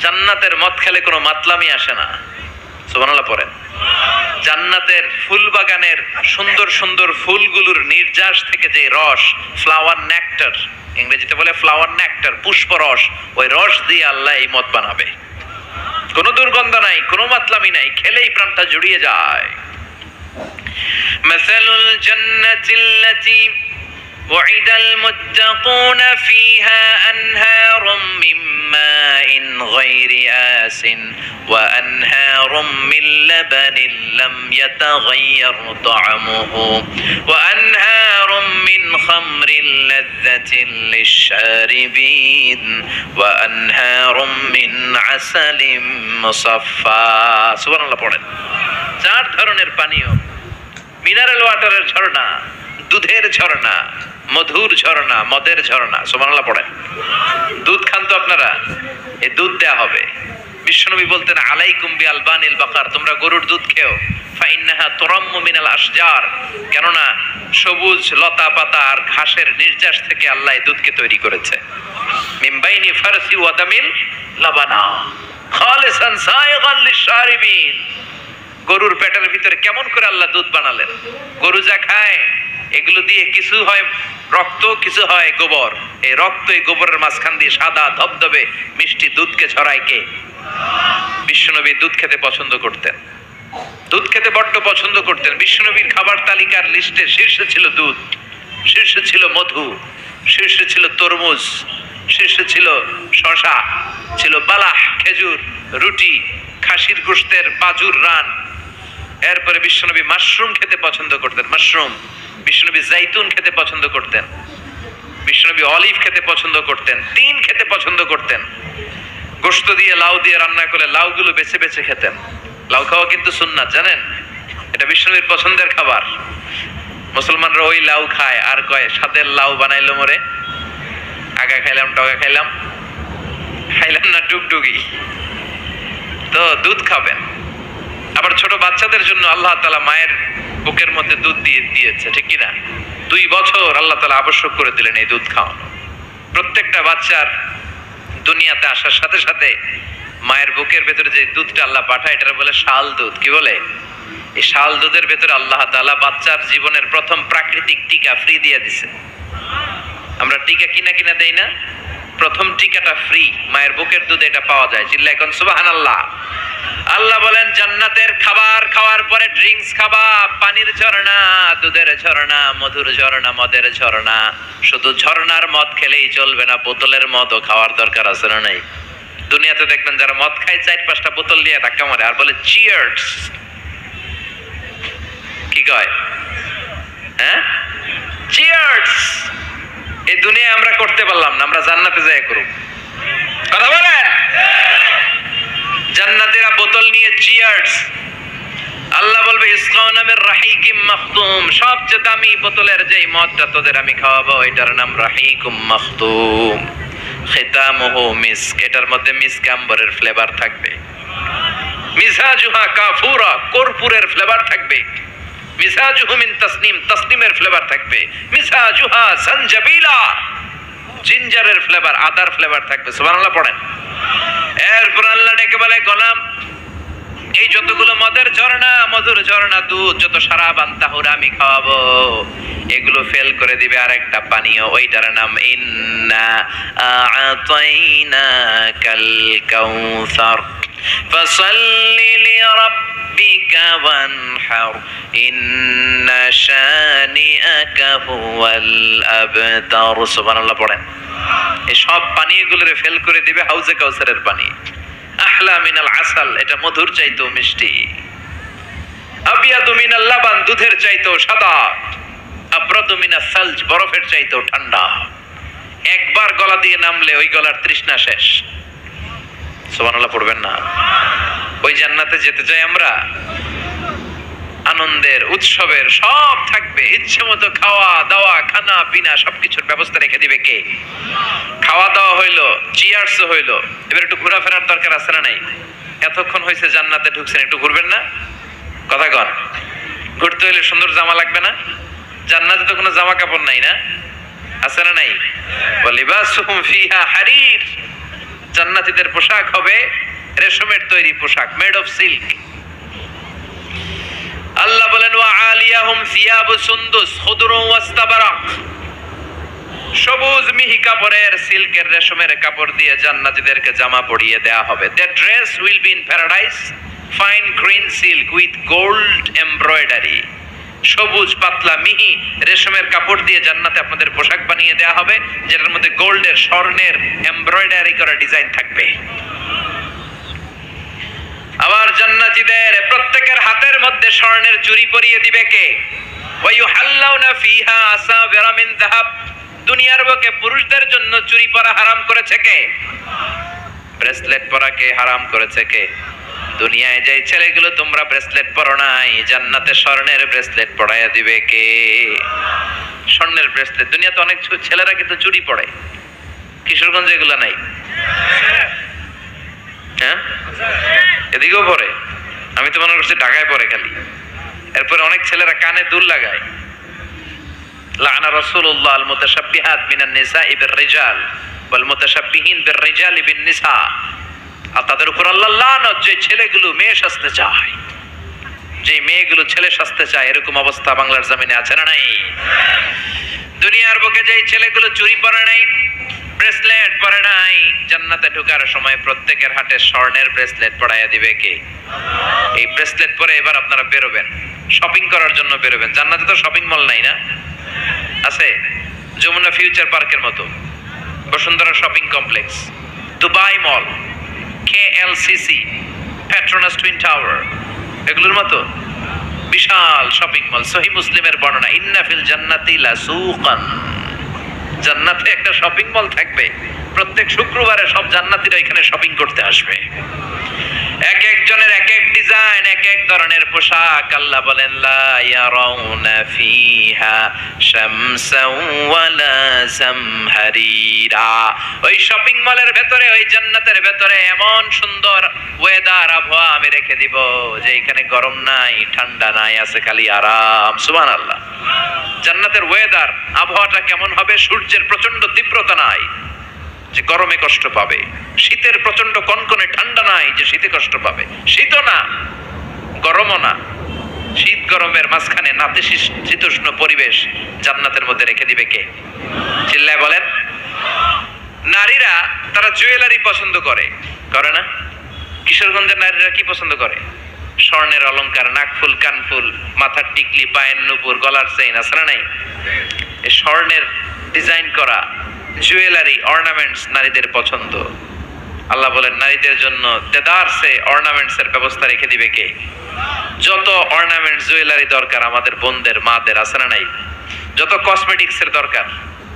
জান্নাতের মদ খেলে কোনো মাতলামি আসে না। সুবহানাল্লাহ পড়েন। জান্নাতের ফুল বাগানের সুন্দর সুন্দর ফুলগুলোর নির্যাস থেকে যে রস, ফ্লাওয়ার নেক্টার, ইংরেজিতে বলে ফ্লাওয়ার নেক্টার, পুষ্পরস, ওই রস দিয়ে আল্লাহ এই মদ বানাবে। কোনো দুর্গন্ধ নাই, কোনো মাতলামি নাই, খেলেই প্রাণটা জুড়িয়ে যায়। মাসালুল জান্নাতিল্লাতী وعد المتقون فيها أنهار من ماء غير آس وأنهار من لبن لم يتغير طعمه وأنهار من خمر لذة للشاربين وأنهار من عسل مصفى। سبحان الله পড়েন। 4 ধরনের পানীয়, মিনারেল ওয়াটারের ঝর্ণা, দুধের ঝর্ণা, মধুর ঝর্ণা, মদের ঝর্ণা। সুবহানাল্লাহ পড়েন। দুধ খান তো আপনারা, এই দুধ দেয়া হবে। বিশ্বনবী বলতেন আলাইকুম বি আলবানিল বাকার, তোমরা গরুর দুধ খেও, ফাইন্নাহা তুরাম্মু মিনাল আশজার, কেননা সবুজ লতা পাতা আর ঘাসের নির্যাস থেকে আল্লাহ এই দুধকে তৈরি করেছে। মিন বাইনি ফারসি ওয়া দামিল লাবানা খালিসান সাইগান লিশারিবিন। গরুর পেটের ভিতরে কেমন করে আল্লাহ দুধ বানালেন? গরু যা খায় এগুলো দিয়ে কিছু হয় রক্ত, কিছু হয় গোবর। এই রক্ত এই গোবরের মাঝখান দিয়ে সাদা ধবধবে মিষ্টি দুধকে ছড়ায় কে? বিশ্বনবী দুধ খেতে পছন্দ করতেন, দুধ খেতে বড্ড পছন্দ করতেন। বিশ্বনবীর খাবার তালিকার লিস্টে শীর্ষে ছিল দুধ, শীর্ষে ছিল মধু, শীর্ষে ছিল তরমুজ, শীর্ষে ছিল শশা, ছিল বালাহ খেজুর, রুটি, খাসির গোশতের বাজুর রান। এরপরে বিশ্বনবী মাশরুম খেতে পছন্দ করতেন, মাশরুম। বিশ্বনবী জাইতুন খেতে পছন্দ করতেন, বিশ্বনবী অলিভ খেতে পছন্দ করতেন, তিন খেতে পছন্দ করতেন। গোশত দিয়ে লাউ দিয়ে রান্না করে লাউগুলো বেছে বেছে খেতেন। লাউ খাওয়া কিন্তু সুন্নাত, জানেন? এটা বিশ্বনবীর পছন্দের খাবার। মুসলমানরা ওই লাউ খায় আর কয় সাদের লাউ বানাইলো মরে, আগা খাইলাম টগা খাইলাম, খাইলাম না ডুগডুগি। তো দুধ খাবেন, আবার ছোট বাচ্চাদের জন্য আল্লাহ তাআলা মায়ের বুকের মধ্যে দুধ দিয়েছে, ঠিক কি না? 2 বছর আল্লাহ তাআলা আবশ্যক করে দিলেন এই দুধ খাওয়ানো। প্রত্যেকটা বাচ্চার দুনিয়াতে আসার সাথে সাথে মায়ের বুকের ভেতরে যে দুধটা আল্লাহ পাঠায় এটা বলে শাল দুধ। কি বলে? এই শাল দুধের ভেতরে আল্লাহ তাআলা বাচ্চার জীবনের প্রথম প্রাকৃতিক টিকা ফ্রি দিয়ে দিছে। আমরা টিকা কিনা দেই না, প্রথম টিকাটা ফ্রি, মায়ের বুকের দুধে এটা পাওয়া যায়। চিল্লায় এখন সুবহানাল্লাহ। আল্লাহ বলেন জান্নাতের খাবার খাওয়ার পরে ড্রিঙ্কস খাবা, পানির ঝর্ণা, দুধের ঝর্ণা, মধুর ঝর্ণা, মদের ঝর্ণা। শুধু ঝর্ণার মদ খেলেই চলবে না, বোতলের মদও খাওয়ার দরকার আছে না নাই? দুনিয়াতে দেখবেন যারা মদ খায় 4-5টা বোতল দিয়ে ধাক্কা মারে আর বলে চিয়ার্স। কি কয়? হ্যাঁ, চিয়ার্স। এই দুনিয়ায় আমরা করতে পারলাম না, আমরা জান্নাতে যাই করব। কথা বলেন। জান্নাতীরা বোতল নিয়ে চিয়ার্স। আল্লাহ বলবে ইসকাউনা মির রাহিকিম মাখতুম, সবচেয়ে দামি বোতলের যেই মদটা তোদের আমি খাওয়াবো এটার নাম রাহিকুম মাখতুম, খিতামুহু মিস্ক, এটার মধ্যে মিস্ক আম্বরের ফ্লেভার থাকবে। মিজাজুহা কাফুরা, কর্পূরের ফ্লেভার থাকবে। মিজাজুহু মিন তাসনিম, তাসনিমের ফ্লেভার থাকবে। মিজাজুহা জানজাবিলা, জিঞ্জারের ফ্লেভার, আদার ফ্লেভার থাকবে। সুবহানাল্লাহ পড়েন। এরপর আল্লাহ ডেকে বলে গোলাম এই যতগুলো মদের ঝর্ণা, মধুর ঝর্ণা, দুধ, যত সারাব আনতাহুর আমি খাওয়াবো, এগুলো ফেল করে দিবে আরেকটা পানীয়, ওইটার নাম ইন্না আ'তাইনাকাল কাউসার ফাসাল্লি লিরাব্বিকা ওয়ানহার ইন্না শানিআকা হুয়াল আবতার। সুবহানাল্লাহ পড়েন। এই সব পানীয়গুলোরে ফেল করে দিবে হাউজে কাউসারের পানি। আহলা মিনাল আসাল, এটা মধুর চাইতেও মিষ্টি। আবিয়াদু মিনাল লাবান, দুধের চাইতেও সাদা। আবরাদু মিনাস সালজ, বরফের চাইতেও ঠান্ডা। একবার গলা দিয়ে নামলে ওই গলার তৃষ্ণা শেষ। সুবহানাল্লাহ পড়বেন না? ওই জান্নাতে যেতে চাই আমরা। আনন্দের, উৎসবের সব থাকবে, ইচ্ছে মতো খাওয়া দাওয়া, খানা পিনা সবকিছুর ব্যবস্থা রেখে দিবে কে? খাওয়া দাওয়া হইলো, চিয়ার্স হইলো, এবার একটু ঘোরাফেরার দরকার আছে না নাই? এতক্ষণ হয়েছে জান্নাতে ঢুকছেন, একটু ঘুরবেন না? কথা কন। ঘুরতে হইলে সুন্দর জামা লাগবে না? জান্নাতে তো কোনো জামা কাপড় নাই, না আছে না নাই? ওয়ালিবাসুহুম ফিহা হারির, জান্নাতীদের পোশাক হবে রেশমের তৈরি পোশাক, মেড অফ সিল্ক। আল্লাহ বলেন ওয়া আলিয়াহুম সিয়াবু সুন্দুস খুদরুন ওয়াস্তাবারাক, সবুজ মিহি কাপড়ের, সিল্কের, রেশমের কাপড় দিয়ে জান্নাতীদেরকে জামা পরিয়ে দেয়া হবে। Their dress will be in paradise, fine green silk with gold embroidery, সবুজ পাতলা মিহি রেশমের কাপড় দিয়ে জান্নাতে আপনাদের পোশাক বানিয়ে দেয়া হবে, যেটার মধ্যে গোল্ডের, স্বর্ণের এমব্রয়ডারি করা ডিজাইন থাকবে। আবার জান্নাতীদের প্রত্যেকের হাতের মধ্যে স্বর্ণের চুড়ি পরিয়ে দিবে কে? ওয়া ইউহাল্লাউনা ফিহা আসাবিরা মিন যাহাব, দুনিয়ার বুকে পুরুষদের জন্য চুড়ি পরা হারাম করেছে কে? ব্রেসলেট পরা কে হারাম করেছে কে? দুনিয়ায় যে ছেলেগুলো তোমরা ব্রেসলেট পরো নাই, জান্নাতে স্বর্ণের ব্রেসলেট পরাইয়া দিবে কে? স্বর্ণের ব্রেসলেট। দুনিয়াতে অনেক ছেলেরা কিন্তু চুড়ি পরে, কিশোরগঞ্জে এগুলো নাই। হ্যাঁ, এদিকেও পরে। আমি তো মনে করছি ঢাকায় পরে খালি। এরপরে অনেক ছেলেরা কানে দুল লাগায়। লাআনা রাসূলুল্লাহ আল মুতাশাব্বিহাত মিনান নিসাই বির রিজাল ওয়াল মুতাশাব্বিহিন বির রিজালি বিন নিসা, আর তাদের উপর আল্লাহর লানত যে ছেলেগুলো মেয়ে সাজতে চায়, যে মেয়েগুলো ছেলে সাজতে চায়, এরকম অবস্থা বাংলার জমিনে আছে না নাই? দুনিয়ার বুকে যে ছেলেগুলো চুরি পরে নাই, ব্রেসলেট পরে নাই, জান্নাতে ঢোকার সময় প্রত্যেকের হাতে স্বর্ণের ব্রেসলেট পরাইয়া দিবে কে? এই ব্রেসলেট পরে এবার আপনারা বেরোবেন, শপিং করার জন্য বেরোবেন। জান্নাতে তো শপিং মল নাই, না আছে? যমুনা ফিউচার পার্কের মতো, বসুন্ধরা শপিং কমপ্লেক্স, দুবাই মল, কেএলসিসি, পেট্রোনাস টুইন টাওয়ার, এগুলোর মতো বিশাল শপিং মল। সহিহ মুসলিমের বর্ণনা, ইন্না ফিল জান্নাতি লাসুকান, জান্নাতে একটা শপিং মল থাকবে। প্রত্যেক শুক্রবারে সব জান্নাতীরা এখানে শপিং করতে আসবে। এক একজনের এক এক ডিজাইন, এক এক ধরনের পোশাক। আল্লাহ বলেন লা ইয়ারাউনা ফিহা শামসাও ওয়ালা জামহারিরা। ওই শপিং মলের ভেতরে, ওই জান্নাতের ভেতরে এমন সুন্দর ওয়েদার, আবহাওয়া আমি রেখে দিব যে এখানে গরম নাই, ঠান্ডা নাই, আছে খালি আরাম। সুবহানাল্লাহ। জান্নাতের ওয়েদার, আবহাওয়াটা কেমন হবে? সূর্যের প্রচন্ড তীব্রতা নাই যে গরমে কষ্ট পাবে, শীতের প্রচন্ড কনকনে ঠান্ডা নাই যে শীতে কষ্ট পাবে, শীতও না গরমও না, শীত গরমের মাঝখানে নাতিশীতোষ্ণ পরিবেশ জান্নাতের মধ্যে রেখে দিবে কে? চিল্লায় বলেন। নারীরা তারা জুয়েলারি পছন্দ করে, করে না? কিশোরগঞ্জের নারীরা কি পছন্দ করে? স্বর্ণের অলংকার, নাকফুল, কানফুল, মাথার টিকলি, পায়ের নুপুর, গলার চেইন, আছে না নাই? এই স্বর্ণের ডিজাইন করা জুয়েলারি, অর্নামেন্টস নারীদের পছন্দ। আল্লাহ বলেন নারীদের জন্য দেদারসে অর্নামেন্টস এর ব্যবস্থা রেখে দিবে কে? যত অর্নামেন্টস, জুয়েলারি দরকার আমাদের বোনদের, মাদের, আছে না নাই? যত কসমেটিক্স এর দরকার,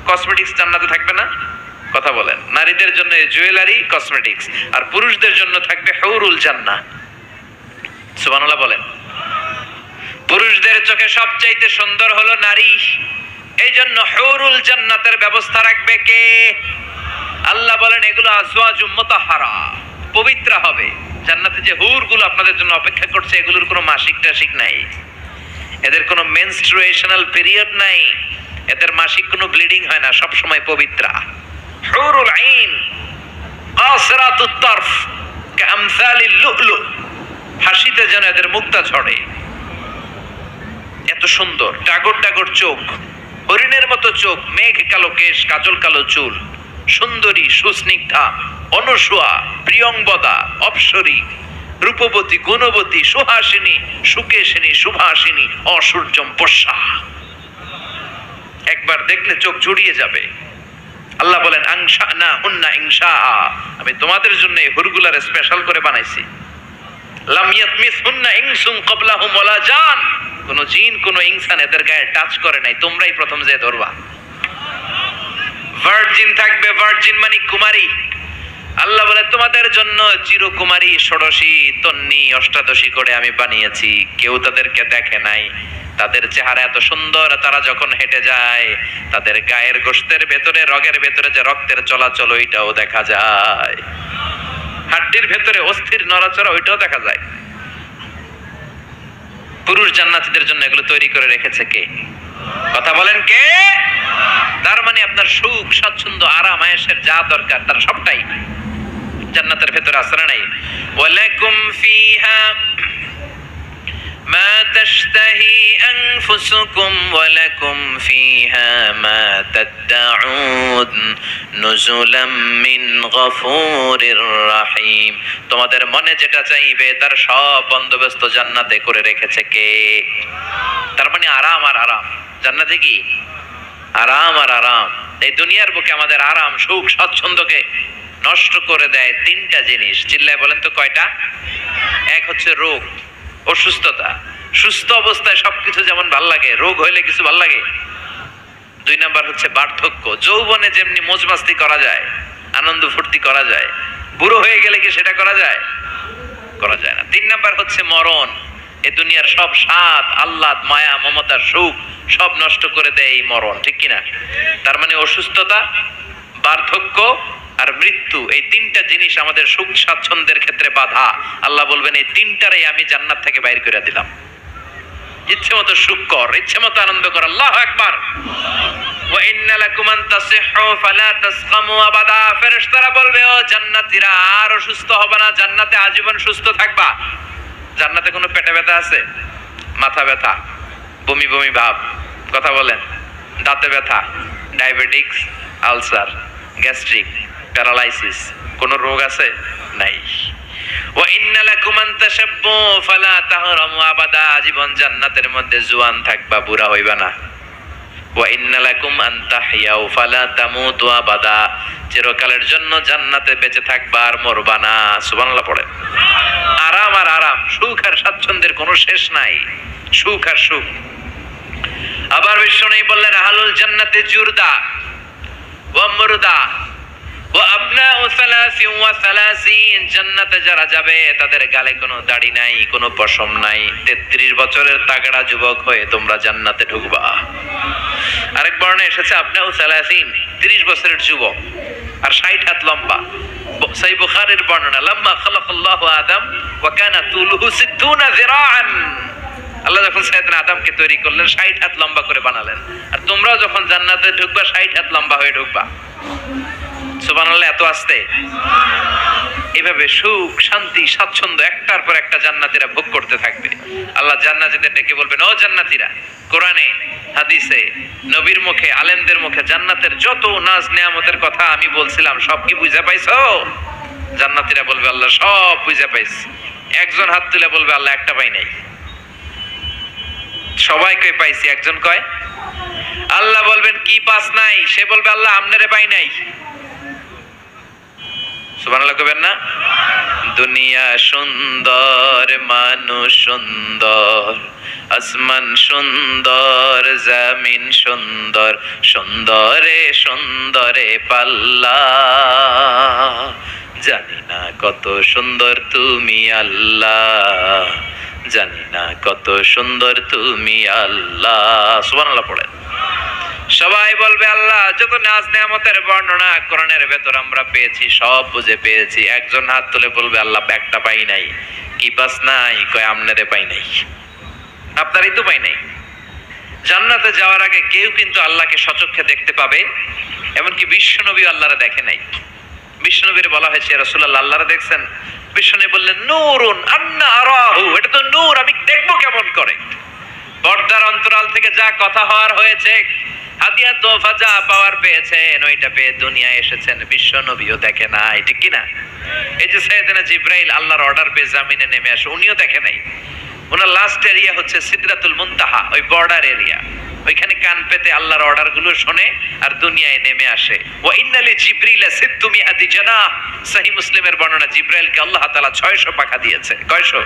কসমেটিক্স জান্নাতে থাকবে না? কথা বলেন। নারীদের জন্য জুয়েলারি, কসমেটিক্স, আর পুরুষদের জন্য থাকবে হুরুল জান্নাহ। সুবহানাল্লাহ বলেন। পুরুষদের চোখে সবচাইতে সুন্দর হলো নারী, এই জন্য হুরুল জান্নাতের ব্যবস্থা রাখবে কে? আল্লাহ বলেন এগুলো আজওয়াজুম মুতাহহারা, পবিত্র হবে। জান্নাতে যে হুরগুলো আপনাদের জন্য অপেক্ষা করছে, এগুলোর কোনো মাসিক টাসিক নাই, এদের কোনো মেনস্ট্রুয়েশনাল পিরিয়ড নাই, এদের মাসিক কোনো ব্লিডিং হয় না, সব সময় পবিত্রা। হুরুল আইন কাসরাতুত তারফ কামসালিল লুলু, হাসিতে যেন এদের মুক্তা ঝরে, এত সুন্দর। টাগর টাগর চোখ, হরিণের মতো চোখ, মেঘ কালো কেশ, কাজল কালো চুল, সুন্দরী, সুস্নিগ্ধা, অনুসুয়া, প্রিয়ংবদা, অপ্সরী, রূপবতী, গুণবতী, সুহাসিনী, সুকেশিনী, সুভাসিনী, অসূর্যম পোষা। একবার দেখলে চোখ জুড়িয়ে যাবে। আল্লাহ বলেন আংশানা হুন্না ইনশা, আমি তোমাদের জন্য এই হুরগুলার স্পেশাল করে বানাইছি। লাম ইয়াতমিসহুন্না ইনসুন ক্বাবলাহুম ওয়ালা জান, কোন জিন কোন ইনসান এদের গায়ে টাচ করে নাই, তোমরাই প্রথম যে ধরবা। ভার্জিন থাকবে, ভার্জিন মানে কুমারী। আল্লাহ বলে তোমাদের জন্য চিরকুমারী, ষোড়শী, তন্নি, অষ্টাদশী করে আমি বানিয়েছি, কেউ তাদেরকে দেখে নাই। তাদের চেহারা এত সুন্দর, তারা যখন হেঁটে যায় তাদের গায়ের গোশতের ভেতরে, রগের ভেতরে যে রক্তের চলাচল ওইটাও দেখা যায়, হাড্ডির ভেতরে অস্থির নড়াচড়া ওইটাও দেখা যায়। পুরুষ জান্নাতীদের জন্য এগুলো তৈরি করে রেখেছে কে? কথা বলেন কে? তার মানে আপনার সুখ, স্বাচ্ছন্দ্য, আরাম, আয়েশের যা দরকার তার সবটাই জান্নাতের ভেতরে আছে না নাই? ওয়ালাকুম ফিহা মা তাশতাহি আনফুসুকুম ওয়ালাকুম ফিহা মা তাদউন নুজুলাম মিন গফুরির রহিম। তোমাদের মনে যেটা চাইবে তার সব বন্দোবস্ত জান্নাতে করে রেখেছে কে? তার মানে আরাম আর আরাম। জান্নাতে কি আরাম আর আরাম। এই দুনিয়ার বুকে আমাদের আরাম, সুখ, স্বাচ্ছন্দ্যকে নষ্ট করে দেয় তিনটা জিনিস। চিল্লায় বলেন তো কয়টা? এক হচ্ছে রোগ, অসুস্থতা। সুস্থ অবস্থায় সবকিছু যেমন ভাল লাগে, রোগ হইলে কিছু ভাল লাগে। দুই নাম্বার হচ্ছে বার্ধক্য। যৌবনে যেমনি মজমাস্তি করা যায়, আনন্দ ফুর্তি করা যায়, বুড়ো হয়ে গেলে কি সেটা করা যায়? করা যায় না। তিন নাম্বার হচ্ছে মরণ। এই দুনিয়ার সব স্বাদ, আহ্লাদ, মায়া, মমতা, সুখ সব নষ্ট করে দেয় এই মরণ, ঠিক কিনা? তার মানে অসুস্থতা, বার্ধক্য আর মৃত্যু, এই তিনটা জিনিস আমাদের সুখ স্বাচ্ছন্দ্যের ক্ষেত্রে বাধা। আল্লাহ বলবেন এই তিনটারই আমি জান্নাত থেকে বাইর করে দিলাম। ইচ্ছে মতো সুখ কর, ইচ্ছে মতো আনন্দ কর। আল্লাহু আকবার। ওয়া ইন্না লাকুম আন তাসিহু ফালা তাসকামু আবাদা। ফেরেশতারা বলবে ও জান্নাতীরা আর অসুস্থ হবে না, জান্নাতে আজীবন সুস্থ থাকবা। জান্নাতে কোনো পেটে ব্যথা আছে? মাথা ব্যথা, বমি বমি ভাব, কথা বলেন, দাঁতে ব্যথা, ডায়াবেটিক্স, আলসার, গ্যাস্ট্রিক, প্যারালাইসিস, কোন রোগ আছে? নাই। ওয়া ইন্না লাকুম আন তাশাব্বু ফালা তাহরামু আবাদা। জীবন জান্নাতের মধ্যে জওয়ান থাকবা, বুড়া হইবা না। ওয়া ইন্না লাকুম আন তাহইয়াউ ফালা তামুতু আবাদা। চিরকালের জন্য জান্নাতে বেঁচে থাকবা আর মরবা না। সুবহানাল্লাহ পড়েন। আরাম আর আরাম, সুখ আর স্বাচ্ছন্দ্যের কোনো শেষ নাই, সুখ আর সুখ। আবার বিষ্ণু বললেন আহলুল জান্নাতে জুরদা ওয়া মুরদা ওয়া আবনাউ জান্নাতে যারা যাবে তাদের গালে কোনো দাড়ি নাই, কোনো পশম নাই। 33 বছরের তাগড়া যুবক হয়ে তোমরা জান্নাতে ঢুকবা। আরেক বর্ণে এসেছে আপনিও 30 বছরের যুবক আর 60 হাত লম্বা। সহিহ বুখারীর বর্ণনা, লাম্মা খালাকাল্লাহু আদম ওয়া কানা তুলুহু 60 যিরাআন। আল্লাহ যখন সাইয়েদনা আদমকে তৈরি করলেন 60 হাত লম্বা করে বানালেন, আর তোমরাও যখন জান্নাতে ঢুকবা 60 হাত লম্বা হয়ে ঢুকবা। সুবহানাল্লাহ। এত আস্তে এভাবে সুখ শান্তি স্বাচ্ছন্দ্য একটার পর একটা জান্নাতীরা ভোগ করতে থাকবে। আল্লাহ জান্নাতীদের ডেকে বলবেন, ও জান্নাতীরা, কোরআনে হাদিসে নবীর মুখে আলেমদের মুখে জান্নাতের যত নাজ নেয়ামতের কথা আমি বলছিলাম সব কি বুঝে পাইছো? জান্নাতীরা বলবে, আল্লাহ সব বুঝে পাইছি। একজন হাত তুলে বলবে, আল্লাহ একটা পাই নাই। সবাই কই পাইছি, একজন কয়। আল্লাহ বলবেন, কি পাস নাই? সে বলবে, আল্লাহ আমনেরে পাই নাই। সুবহানাল্লাহ কইবেন না? দুনিয়া সুন্দর, মানুষ সুন্দর, আসমান সুন্দর, জমিন সুন্দর, সুন্দরে সুন্দরে পাল্লা। জানি না কত সুন্দর তুমি আল্লাহ, জানি না কত সুন্দর তুমি আল্লাহ। সুবহানাল্লাহ পড়েন। সবাই বলবে, আল্লাহ যত নাজ নেয়ামতের বর্ণনা কোরআনের ভেতর আমরা পেয়েছি সব বুঝে পেয়েছি। একজন হাত তুলে বলবে, আল্লাহ একটা পাই নাই। কি পাস নাই? কয় আমনেরে পাই নাই। আপনারই তো পাই নাই। জান্নাতে যাওয়ার আগে কেউ কিন্তু আল্লাহকে সচক্ষে দেখতে পাবে, এমনকি বিশ্বনবী আল্লাহরে দেখে নাই। বিশ্বনবীর বলা হয়েছে, রাসূলুল্লাহ আল্লাহরে দেখছেন? বিশ্বনবী বললেন, নূরুন আন্না আরাহু, এটা তো নূর, আমি দেখবো কেমন করে? পর্দার অন্তরাল থেকে যা কথা হওয়ার হয়েছে, হাদিয়া তোফা যা পাওয়ার পেয়েছেন, ওইটা পেয়ে দুনিয়ায় এসেছেন, বিশ্ব নবীও দেখে নাই, ঠিক কিনা? এই যে সাইয়েদনা জিবরাইল আল্লাহর অর্ডার পেয়ে জামিনে নেমে আসে, উনিও দেখে নাই। ওনার লাস্ট এরিয়া হচ্ছে সিদরাতুল মুনতাহা, ওই বর্ডার এরিয়া। ওইখানে কান পেতে আল্লাহর অর্ডার গুলো শোনে আর দুনিয়ায় নেমে আসে। ওয়া ইন্নালি জিবরিলা সিত্তু মিআতি জানাহ, সহিহ মুসলিমের বর্ণনা, জিবরাইলকে আল্লাহ তাআলা 600 পাখা দিয়েছে। কয়শো?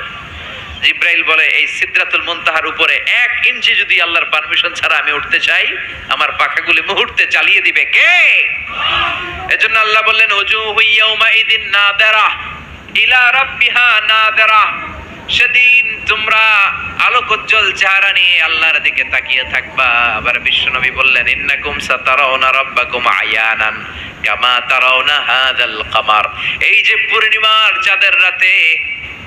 জিবরাইল বলে, এই সিদরাতুল মুনতাহার উপরে 1 ইঞ্চি যদি আল্লাহর পারমিশন ছাড়া আমি উঠতে চাই, আমার পাখাগুলি মুহূর্তে চালিয়ে দিবে কে? এজন্য আল্লাহ বললেন, উজুহু ইয়াউমাইদিন নাদিরা ইলা রাব্বিহা নাদিরা। সেদিন তোমরা আলোকোজ্জ্বল চেহারা নিয়ে আল্লাহর দিকে তাকিয়ে থাকবা। আবার বিশ্বনবী বললেন, ইন্নাকুম সাতারাউনা রাব্বাকুম আয়ানান কামা তারাউনা হাযাল কামার। এই যে পূর্ণিমার চাঁদের রাতে,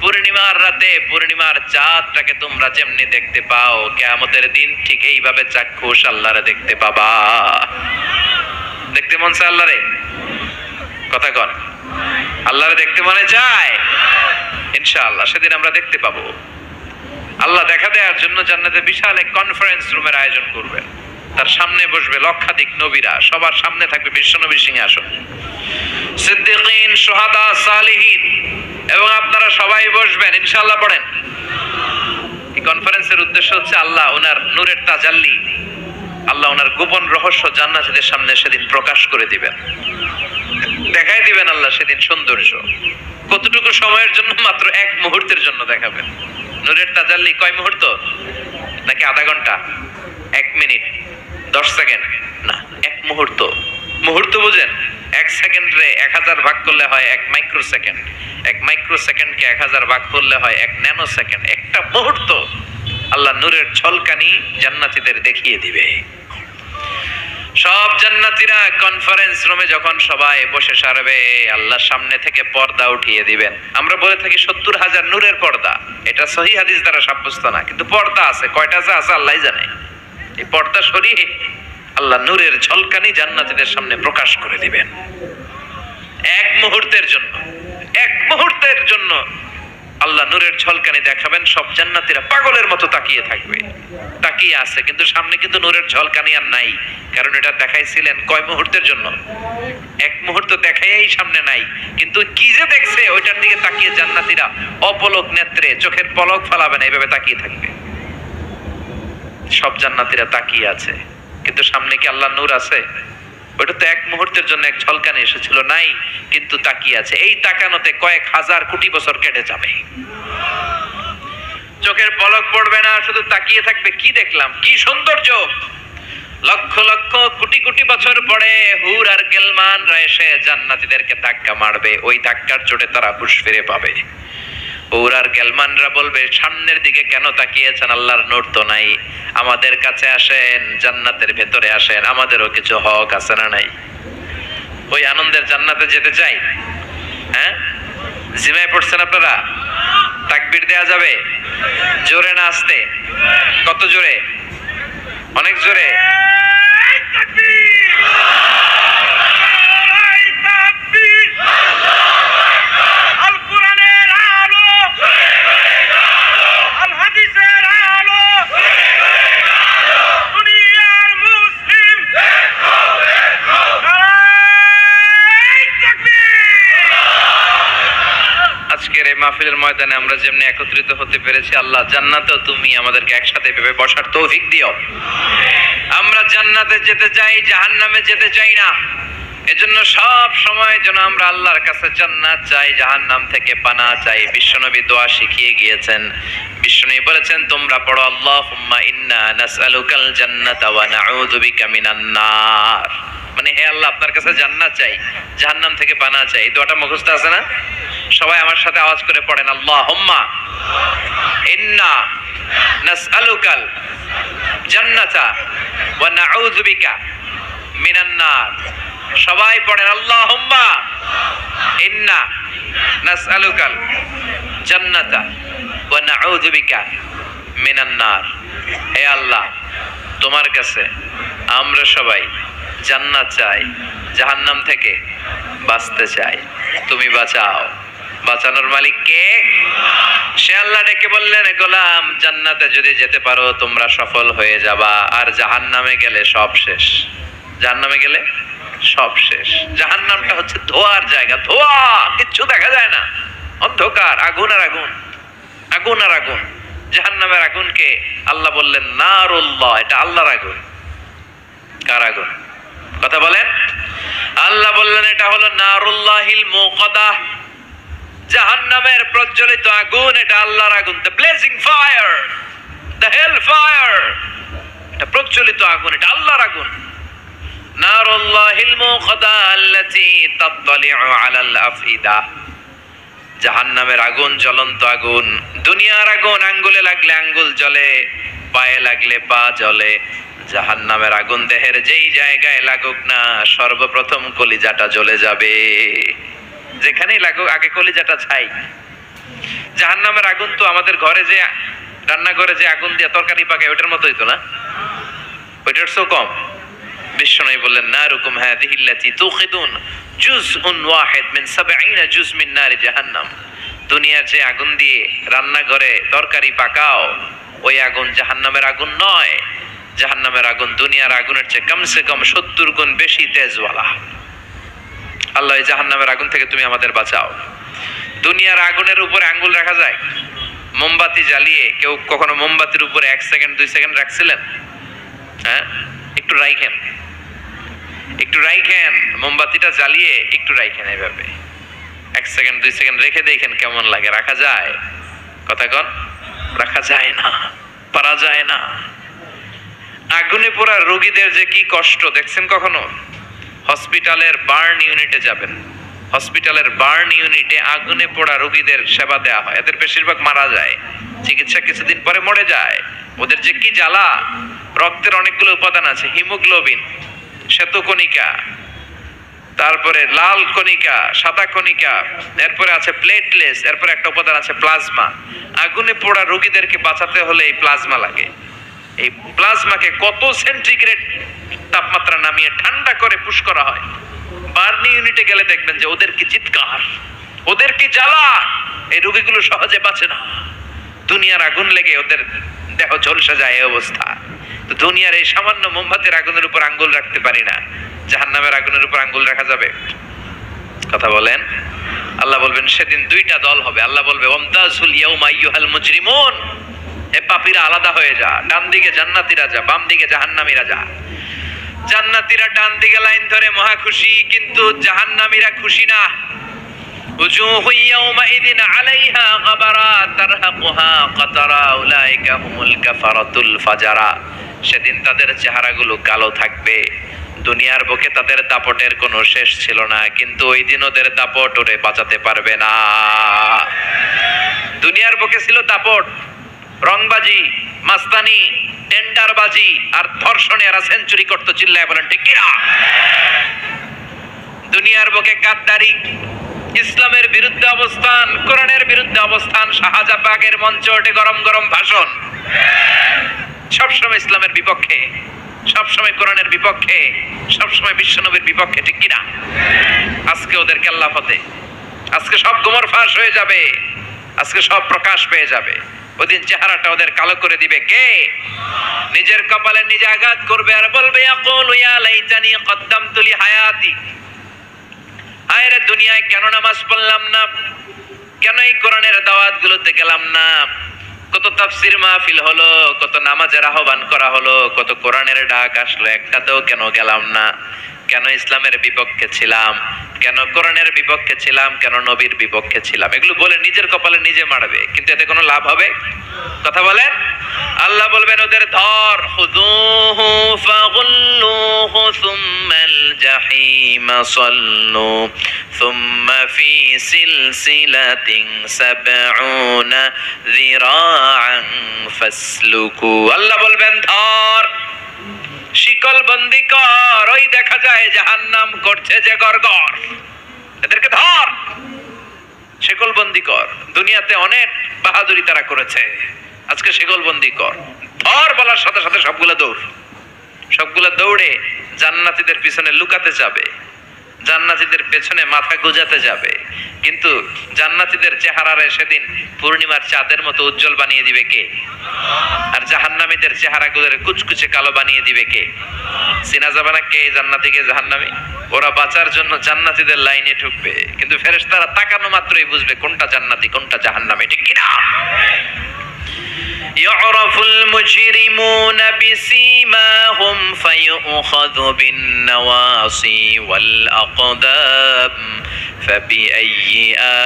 পূর্ণিমার রাতে পূর্ণিমার চাঁদটাকে তোমরা যেমনি দেখতে পাও, কিয়ামতের দিন ঠিক এইভাবে চাক্ষুষ আল্লাহরে দেখতে পাবা। দেখতে মন চায় আল্লাহরে? কথা কন, আল্লাহরে দেখতে মনে চায়? ইনশাআল্লাহ সেদিন আমরা দেখতে পাবো। আল্লাহ দেখা দেওয়ার জন্য জান্নাতে বিশাল এক কনফারেন্স রুমের আয়োজন করবেন। তার সামনে বসবে লক্ষাধিক নবীরা, সবার সামনে থাকবে বিশ্বনবীর সিংহাসন, সিদ্দিকিন, শুহাদা, সালিহিন, এবং আপনারা সবাই বসবেন। ইনশাআল্লাহ পড়েন। এই কনফারেন্সের উদ্দেশ্য হচ্ছে আল্লাহ ওনার নূরের তাজাল্লি, আল্লাহ ওনার গোপন রহস্য জান্নাতীদের সামনে সেদিন প্রকাশ করে দিবেন, দেখাই দিবেন আল্লাহ সেদিন সৌন্দর্য। কতটুকু সময়ের জন্য? মাত্র 1 মুহূর্তের জন্য দেখাবেন। নূরের তাজাল্লি কয় মুহূর্ত? নাকি আধা ঘন্টা? 1 মিনিট, 10 সেকেন্ড? না, 1 মুহূর্ত। মুহূর্ত বুঝেন? 1 সেকেন্ডে 1000 ভাগ করলে হয় 1 মাইক্রো সেকেন্ড। 1 মাইক্রো সেকেন্ডকে 1000 ভাগ করলে হয় 1 ন্যানো সেকেন্ড। একটা মুহূর্ত আল্লাহ নূরের ঝলকানি জান্নাতীদের দেখিয়ে দিবে। সব জান্নাতীরা কনফারেন্স রুমে যখন সবাই বসে সারবে, আল্লাহর সামনে থেকে পর্দা উঠিয়ে দিবেন। আমরা বলে থাকি 70,000 নূরের পর্দা, এটা সহিহ হাদিস দ্বারা সাব্যস্ত না, কিন্তু পর্দা আছে। কয়টা আছে আল্লাহই জানে। এই পর্দা সরিয়ে আল্লাহ নূরের ঝলকানি জান্নাতীদের সামনে প্রকাশ করে দিবেন। 1 মুহূর্তের জন্য, 1 মুহূর্তের জন্য আল্লাহ নূরের ঝলকানি দেখাবেন। সব জান্নাতীরা পাগলের মতো তাকিয়ে থাকবে, তাকিয়ে আছে, কিন্তু সামনে কিন্তু নূরের ঝলকানি আর নাই। কারণ এটা দেখাইছিলেন কয় মুহূর্তের জন্য? 1 মুহূর্ত দেখাইয়াই সামনে নাই, কিন্তু কি যে দেখছে ওইটার দিকে তাকিয়ে জান্নাতীরা অপলক নেত্রে, চোখের পলক ফেলাবে না, এইভাবে তাকিয়ে থাকবে। সব জান্নাতীরা তাকিয়ে আছে, কিন্তু সামনে কি আল্লাহ নূর আছে? ওটা তো 1 মুহূর্তের জন্য এক ঝলকানি এসেছিল, নাই, কিন্তু তাকিয়ে আছে। এই তাকানোতে কয়েক হাজার কোটি বছর কেটে যাবে, চোখের পলক পড়বে না, শুধু তাকিয়ে থাকবে। কি দেখলাম, কি সৌন্দর্য! লক্ষ লক্ষ কোটি কোটি বছর পরে হুর আর গেলমানরা এসে জান্নাতীদেরকে ধাক্কা মারবে, ওই ধাক্কার চোটে তারা হুঁশ ফিরে পাবে। হুর আর গেলমানরা বলবে, সামনের দিকে কেন তাকিয়েছেন? আল্লাহর নূর তো নাই, আমাদের কাছে আসেন, জান্নাতের ভেতরে আসেন, আমাদেরও কিছু হক আছে না নাই? ওই আনন্দের জান্নাতে যেতে চাই? হ্যাঁ, জিমায় পড়ছেন আপনারা? তাকবীর দেয়া যাবে? জোরে না আস্তে? কত জোরে? অনেক জোরে। আজকের এই মাহফিলের ময়দানে আমরা যেমনি একত্রিত হতে পেরেছি, আল্লাহ জান্নাতেও তুমি আমাদেরকে একসাথে ভেবে বসার তৌফিক দিও। আমরা জান্নাতে যেতে চাই, জাহান্নামে যেতে চাই না। এজন্য সব সময় যেন আমরা আল্লাহর কাছে জান্নাত চাই, জাহান্নাম থেকে পানাহ চাই। বিশ্বনবী দোয়া শিখিয়ে গিয়েছেন। বিশ্বনবী বলেছেন, তোমরা পড়ো আল্লাহুম্মা ইন্না নাসআলুকাল জান্নাতা ওয়া নাউযু বিকা মিনান নার। মানে হে আল্লাহ, আপনার কাছে জান্নাত চাই, জাহান্নাম থেকে পানাহ চাই। এই দোয়াটা মুখস্থ আছে না? সবাই আমার সাথে আওয়াজ করে পড়েন, আল্লাহুম্মা ইন্না নাসআলুকাল জান্নাতা ওয়া নাউযু বিকা মিনান নার। সবাই পড়েন, আল্লাহুম্মা ইন্না নাসআলুকাল জান্নাতা ওয়া নাউযু বিকা মিনান নার। হে আল্লাহ, তোমার কাছে আমরা সবাই জান্নাত চাই, জাহান্নাম থেকে বাঁচতে চাই, তুমি বাঁচাও। বাঁচানোর মালিক কে? সে আল্লাহ ডেকে বললেন, গোলাম জান্নাতে যদি যেতে পারো তোমরা সফল হয়ে যাবা, আর জাহান্নামে গেলে সব শেষ। জাহান্নামে গেলে সব শেষ। জাহান্নামটা হচ্ছে ধোয়ার জায়গা, ধোয়া, কিচ্ছু দেখা যায় না, অন্ধকার, আগুন আর আগুন, আগুন আর আগুন। জাহান্নামের আগুনকে আল্লাহ বললেন নারুল্লাহ, এটা আল্লাহর আগুন। কার আগুন? কথা বলেন। আল্লাহ বললেন এটা হলো নারুল্লাহিল মুকাদ্দাহ, জাহান্নামের প্রজ্বলিত আগুন, এটা আল্লাহর আগুন। The blazing fire, the hell fire, এটা প্রজ্বলিত আগুন, এটা আল্লাহর আগুন। নারুল্লাহিল মুকাদ্দাহ আল্লাতী তাত্তালিউ আলাল আফইদা, জাহান্নামের আগুন জ্বলন্ত আগুন। দুনিয়ার আগুন আঙ্গুলে লাগলে আঙ্গুল জ্বলে, পায়ে লাগলে পা জ্বলে। জাহান্নামের আগুন দেহের যেই জায়গায় লাগুক না, সর্বপ্রথম কলিজাটা জ্বলে যাবে। যেখানেই লাগুক আগে কলিজাটা ছাই। জাহান্নামের আগুন তো আমাদের ঘরে যে রান্না করে যে আগুন দিয়ে তরকারি পাকে, ওইটার মতোই তো না, ওইটার সো কম। বিশ্বনবী বললেন, নারুকুম হাযিহি আল্লাতী তুখিদুন জুজউন ওয়াহিদ মিন ৭০ জুজ মিন নারি জাহান্নাম। দুনিয়ার যে আগুন দিয়ে রান্না করে তরকারি পাকাও, ওই আগুন জাহান্নামের আগুন নয়। জাহান্নামের আগুন দুনিয়ার আগুনের চেয়ে কমসে কম ৭০ গুণ বেশি তেজওয়ালা। আল্লাহ এই জাহান্নামের আগুন থেকে তুমি আমাদের বাঁচাও। দুনিয়ার আগুনের উপরে আঙ্গুল রাখা যায়? মোমবাতি জ্বালিয়ে কেউ কখনো মোমবাতির উপরে 1 সেকেন্ড 2 সেকেন্ড রাখছিলেন? হ্যাঁ, একটু রাখেন, একটু রাখেন, মোমবাতিটা জ্বালিয়ে একটু রাখেন, এইভাবে 1 সেকেন্ড 2 সেকেন্ড রেখে দেখেন কেমন লাগে। রাখা যায়? কথা কন। রাখা যায় না, পারা যায় না। আগুনে পোড়া রোগীদের যে কি কষ্ট দেখছেন কখনো? হসপিটালের বার্ন ইউনিটে যাবেন, হসপিটালের বার্ন ইউনিটে আগুনে পোড়া রোগীদের সেবা দেওয়া হয়। এদের বেশিরভাগ মারা যায়, চিকিৎসা কিছুদিন পরে মরে যায়। ওদের যে কি জ্বালা! রক্তের অনেকগুলো উপাদান আছে, হিমোগ্লোবিন, শ্বেতকণিকা, তারপরে লাল কণিকা, সাদা কণিকা, এরপরে আছে প্লেটলেস, এরপরে একটা উপাদান আছে প্লাজমা। আগুনে পোড়া রোগীদেরকে বাঁচাতে হলে এই প্লাজমা লাগে। এই প্লাজমাকে কত সেন্টিগ্রেড তাপমাত্রা নামিয়ে ঠান্ডা করে পুশ করা হয়। বার্নি ইউনিটে গেলে দেখবেন যে ওদের কি চিৎকার, ওদের কি জ্বালা! এই রোগীগুলো সহজে বাঁচে না। দুনিয়ার আগুন লেগে ওদের দেহ ঝলসে যায় এই অবস্থা। তো দুনিয়ার এই সামান্য মোমবাতির আগুনের উপর আঙ্গুল রাখতে পারি না, জাহান্নামের আগুনের উপর আঙ্গুল রাখা যাবে? কথা বলেন। আল্লাহ বলবেন সেদিন দুইটা দল হবে। আল্লাহ বলবে, ওয়ামতাজুল ইয়াউমা আইয়ুহাল মুজরিমুন, এ পাপীরা আলাদা হয়ে যা, ডান দিকে জান্নাতীরা যা, বাম দিকে জাহান্নামীরা যা। জান্নাতীরা ডান দিকে লাইন ধরে মহা খুশি, কিন্তু জাহান্নামীরা খুশি না। উজুহু ইয়াউমাইযিন আলাইহা গাবারা তারহাকুহা কাতারা উলাইকা হুমুল কাফারাতুল ফাজারা। সেদিন তাদের চেহারাগুলো কালো থাকবে। দুনিয়ার বুকে তাদের দাপটের কোনো শেষ ছিল না, কিন্তু ওই দিন ওদের দাপট ওরে বাঁচাতে পারবে না। দুনিয়ার বুকে ছিল দাপট, রংবাজি, মাস্তানি, টেন্ডারবাজি আর ধর্ষণে এরা সেঞ্চুরি করতো। চিল্লায় বলেন ঠিক কিনা? দুনিয়ার বুকে গাদ্দারি, ইসলামের বিরুদ্ধে অবস্থান, কোরআনের বিরুদ্ধে অবস্থান, শাহজাপাকের মঞ্চে ওঠে গরম গরম ভাষণ, সবসময় ইসলামের বিপক্ষে, সবসময় কোরআনের বিপক্ষে, সবসময় বিশ্বনবীর বিপক্ষে। ঠিক কিনা? আজকে ওদের কেল্লা ফতে, আজকে সব গোমর ফাঁস হয়ে যাবে, আজকে সব প্রকাশ পেয়ে যাবে। ওদিন চেহারাটা ওদের কালো করে দিবে কে? নিজের কপালে নিজে আঘাত করবে আর বলবে ইয়াকুলু ইয়া লাইতানি কদ্দামতু লি হায়াতি। হায় রে, দুনিয়ায় কেন নামাজ পড়লাম না, কেন এই কোরআনের দাওয়াত গুলোতে গেলাম না? কত তাফসির মাহফিল হলো, কত নামাজের আহ্বান করা হলো, কত কোরআনের ডাক আসলো, একটাতেও কেন গেলাম না? কেন ইসলামের বিপক্ষে ছিলাম, কেন কোরআনের বিপক্ষে ছিলাম, কেন নবীর বিপক্ষে ছিলাম? এগুলো বলে নিজের কপালে নিজে মারবে, কিন্তু এতে কোনো লাভ হবে? কথা বলেন। আল্লাহ বলবেন ওদের ধর, খুযূহু ফাগুল্লুহু সুম্মাল জাহিমা সাল্লু সুম্মা ফি সিলসিলাতিন সাবউনা যিরাআন ফাসলুকু। আল্লাহ বলবেন ধর, শিকল বন্দি কর, ওই দেখা যায় জাহান্নাম করছে যে গড়গড়, এদেরকে ধর, শিকল বন্দি কর। দুনিয়াতে অনেক বাহাদুরি তারা করেছে, আজকে শিকল বন্দি কর। ধর বলার সাথে সাথে সবগুলা দৌড়, সবগুলা দৌড়ে জান্নাতীদের পিছনে লুকাতে যাবে, জান্নাতীদের পেছনে মাথা গুজাতে যাবে। কিন্তু জান্নাতীদের চেহারারে সেদিন পূর্ণিমার চাঁদের মতো উজ্জ্বল বানিয়ে দিবে কে? আর জাহান্নামীদের চেহারাগুলোরে কুচকুচে কালো বানিয়ে দিবে কে? চিনা যাবে না কে জান্নাতি কে জাহান্নামী? ওরা বাঁচার জন্য জান্নাতীদের লাইনে ঢুকবে, কিন্তু ফেরেশতারা তাকানো মাত্রই বুঝবে কোনটা জান্নাতি কোনটা জাহান্নামী। ঠিক কিনা? يعرف المجرمون بسيماهم فيؤخذ بالنواصي والأقدام فبأي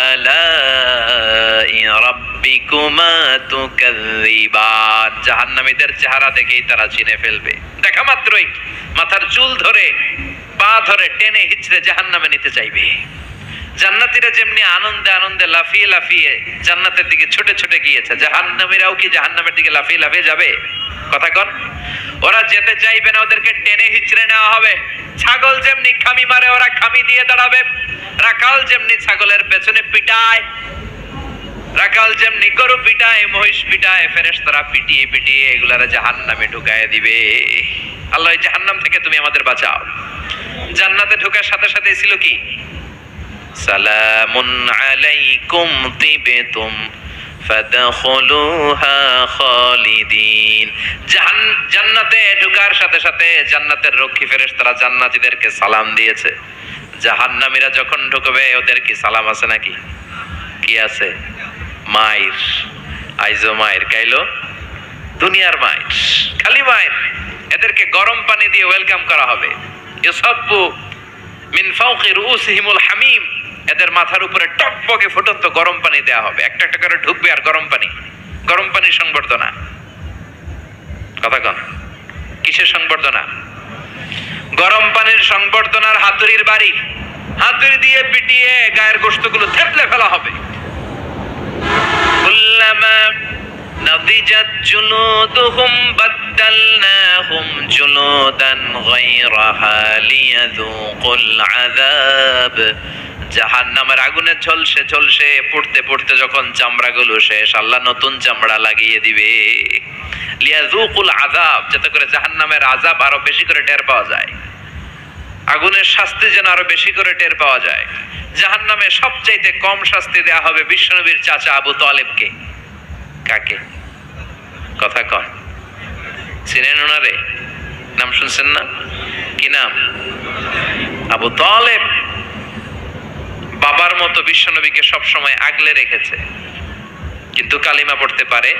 آلاء ربكما تكذبان। জাহান্নামীদের চেহারা দেখেই তারা চিনে ফেলবে, দেখা মাত্রই মাথার চুল ধরে পা ধরে টেনে হিচড়ে জাহান্নামে নিতে চাইবে। জান্নাতীরা যেমনি আনন্দে আনন্দে লাফিয়ে লাফিয়ে জান্নাতের দিকে ছুটে ছুটে গিয়েছে, জাহান্নামীরাও কি জাহান্নামের দিকে লাফিয়ে লাফিয়ে যাবে? কথা কন। ওরা যেতে চাইবে না, ওদেরকে টেনে হিচড়ে নেওয়া হবে। ছাগল যেমনি খামি মারে ওরা খামি দিয়ে দাঁড়াবে, রাখাল যেমনি ছাগলের পেছনে পিটায়, রাখাল যেমনি গরু পিটায়, মহিষ পিটায়, ফেরেশতারা পিটিয়ে পিটিয়ে এগুলারা জাহান্নামে ঢুকায় দিবে। আল্লাহ জাহান্নাম থেকে তুমি আমাদের বাঁচাও। জান্নাতে ঢোকার সাথে সাথে ছিল কি? সালামুন আলাইকুম তিবতুম ফাদখুলুহা খালিদিন। জান্নাতে ঢোকার সাথে সাথে জান্নাতের রক্ষী ফেরেশতারা জান্নাতীদেরকে সালাম দিয়েছে। জাহান্নামীরা যখন ঢুকবে ওদের কি সালাম আছে নাকি? কি আছে? মাইর, আইজো মাইর, কাইলো দুনিয়ার মাইর, খালি মাইর। এদেরকে গরম পানি দিয়ে ওয়েলকাম করা হবে। ইউসাব্বু মিন ফাওকি রুউসিহিমুল হামিম, এদের মাথার উপরে টকবকে ফুটন্ত গরম পানি দেয়া হবে। একটা একটা করে ঢুকবে আর গরম পানি, গরম পানির সংবর্ধনা। কথা কন, কিসের সংবর্ধনা? গরম পানির সংবর্ধনার হাতুড়ির বাড়ি, হাতুড়ি দিয়ে পিটিয়ে গায়ের গোশতগুলো থেতলে ফেলা হবে। কুল্লামা নাদিজাত জুলুদুহুম বাদদালনাহুম জুলুদান গায়রাহা লিয়াযুকুল আযাব। জাহান্নামের আগুনে ঝলসে ঝলসে পড়তে পড়তে যখন চামড়াগুলো শেষ, আল্লাহ নতুন চামড়া লাগিয়ে দিবে। লিয়াযুকুল আযাব, যাতে করে জাহান্নামের আযাব আরো বেশি করে টের পাওয়া যায়, আগুনের শাস্তি যেন আরো বেশি করে টের পাওয়া যায়। জাহান্নামে সবচাইতে কম শাস্তি দেয়া হবে বিশ্বনবীর চাচা আবু তালেবকে। কাকে? কথা কন, চিনেন ওনারে? নাম শুনছেন না? কি নাম? আবু তালেব। বাবার মতো বিশ্বনবীকে সবসময় আগলে রেখেছে, কিন্তু কালিমা পড়তে পারে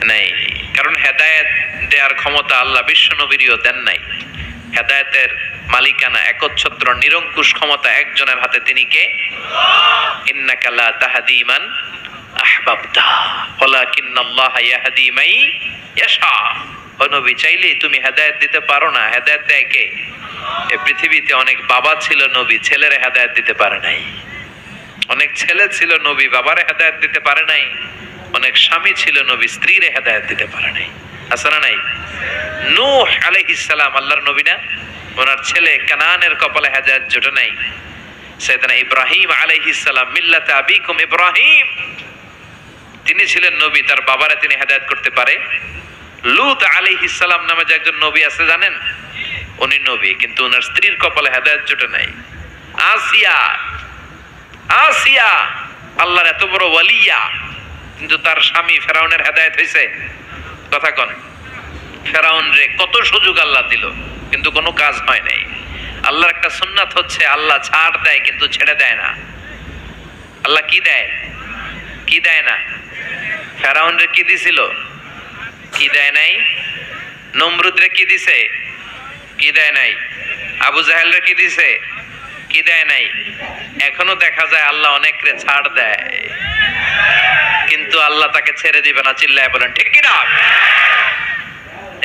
নাই, কারণ হেদায়েত দেওয়ার ক্ষমতা আল্লাহ বিশ্বনবীরও দেন নাই। হেদায়েতের মালিকানা, একচ্ছত্র নিরঙ্কুশ ক্ষমতা একজনের হাতে, তিনি কে? ইন্নাকা লা তাহদি মান আহবাবতা ওয়ালাকিন্নাল্লাহা ইয়াহদি মান ইয়াশা। ও নবী, চাইলেই তুমি হেদায়েত দিতে পারো না। হেদায়েত দেয় কে? এই পৃথিবীতে অনেক বাবা ছিল নবী, ছেলেরে হেদায়েত দিতে পারে নাই। অনেক ছেলে ছিল নবী, বাবারে হেদায়েত দিতে পারে নাই। অনেক স্বামী ছিল নবী, স্ত্রীরে হেদায়েত দিতে পারে নাই। আছে না নাই? নূহ আলাইহিস সালাম আল্লাহর নবী না? ওনার ছেলে কানানের কপালে হেদায়েত জোটে নাই। সাইয়েদনা ইব্রাহিম আলাইহিস সালাম, মিল্লাতে আবিকুম ইব্রাহিম, তিনি ছিলেন নবী, তার বাবারে তিনি হেদায়েত করতে পারে? লূত আলাইহিস সালাম নামে যে একজন নবী আছে জানেন? উনি নবী, কিন্তু ওনার স্ত্রীর কপালে হেদায়েত জোটে নাই। আসিয়া, আসিয়া আল্লাহর এত বড় ওয়ালিয়া, কিন্তু তার স্বামী ফেরাউনের হেদায়েত হয়েছে? কথা কন। ফেরাউন রে কত সুযোগ আল্লাহ দিল, কিন্তু কোনো কাজ হয় নাই। আল্লাহর একটা সুন্নাত হচ্ছে আল্লাহ ছাড় দেয় কিন্তু ছেড়ে দেয় না। আল্লাহ কি দেয়? কি দেয় না? ফেরাউন রে কি দিছিল? কি দেয় নাই? নমরুদ রে কি দিছে? কি দেয় নাই? আবু জাহেল রে কি দিছে? কি দেয় নাই? এখনো দেখা যায় আল্লাহ অনেক রে ছাড় দেয়, কিন্তু আল্লাহ তাকে ছেড়ে দিবে না। চিল্লায় বলেন ঠিক কি না?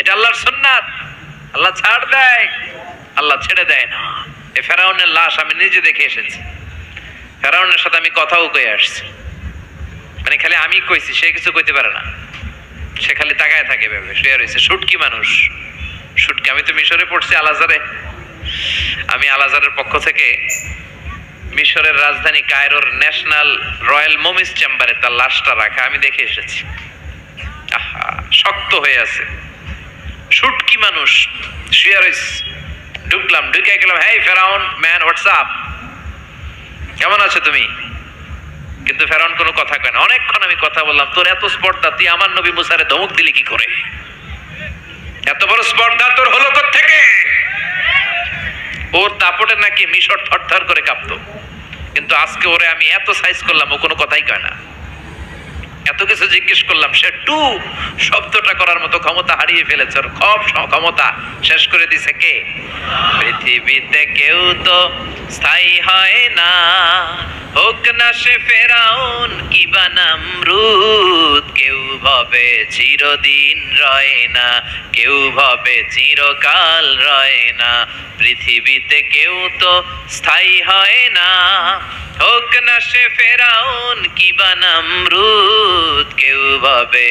এটা আল্লাহর সুন্নাত। আল্লাহ ছাড় দেয়, আল্লাহ ছেড়ে দেয় না। এই ফেরাউনের লাশ আমি নিজে দেখে এসেছি। ফেরাউনের সাথে আমি কথাও কয়ে আসছি। মানে খালি আমি কইছি, সে কিছু কইতে পারে না। সে খালি তাকায় থাকে, ভেবে শুয়ে রয়েছে। শুটকি মানুষ, শুটকি। আমি তো মিশরে পড়ছি, আল আজহারে। আমি আল আজহারের পক্ষ থেকে মিশরের রাজধানী কায়রোর ন্যাশনাল রয়্যাল মমিস চেম্বারে তার লাশটা রাখা আমি দেখে এসেছি। আহা, শক্ত হয়ে আছে, শুটকি মানুষ শুয়ে রয়েছে। ঢুকলাম, ঢুকে গেলাম, হেই ফেরাউন ম্যান, হোয়াটসঅ্যাপ, কেমন আছো তুমি? কিন্তু ফেরাউন কোনো কথা কয় না। অনেকক্ষণ আমি কথা বললাম, তোর এত স্পর্ধা, তুই আমার নবী মুসারে ধমক দিলি কি করে? এত বড় স্পর্ধা তোর হলো কোত্থেকে? ওর দাপটে নাকি মিশর থরথর করে কাঁপতো, কিন্তু আজকে ওরে আমি এত সাইজ করলাম, ও কোনো কথাই কয় না। এত কিছু জিজ্ঞেস করলাম, সে টু শব্দটা করার মতো ক্ষমতা হারিয়ে ফেলেছে। ওর সব ক্ষমতা শেষ করে দিছে কে? পৃথিবীতে কেউ তো স্থায়ী হয় না, হোক না সে ফেরাউন কিবা নমরুদ। কেউ ভাবে চিরদিন রয় না, কেউ ভাবে চিরকাল রয় না। পৃথিবীতে কেউ তো স্থায়ী হয় না, হোক না সে ফেরাউন কিবা নমরুদ। কেউ ভাবে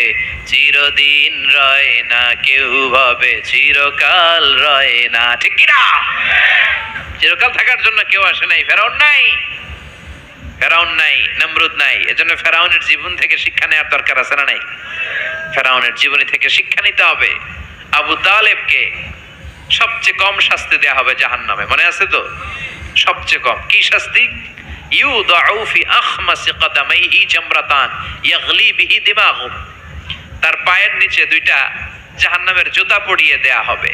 চিরদিন রয় না, কেউ ভাবে চিরকাল রয় না। ঠিক কি না? চিরকাল থাকার জন্য কেউ আসে নাই। ফেরাউন নাই, ফেরাউন নাই, নমরুদ নাই। এজন্য ফেরাউনের জীবন থেকে শিক্ষা নেওয়ার দরকার আছে না নাই? ফেরাউনের জীবনী থেকে শিক্ষা নিতে হবে। আবু তালেবকে সবচেয়ে কম শাস্তি দেয়া হবে জাহান্নামে, মনে আছে তো? সবচেয়ে কম কি শাস্তি? ইউদাউ ফি আখমাসি কদামাইহি জামরাতান ইয়াগলি বিহি দিমাগু। তার পায়ের নিচে দুইটা জাহান্নামের জুতা পরিয়ে দেয়া হবে।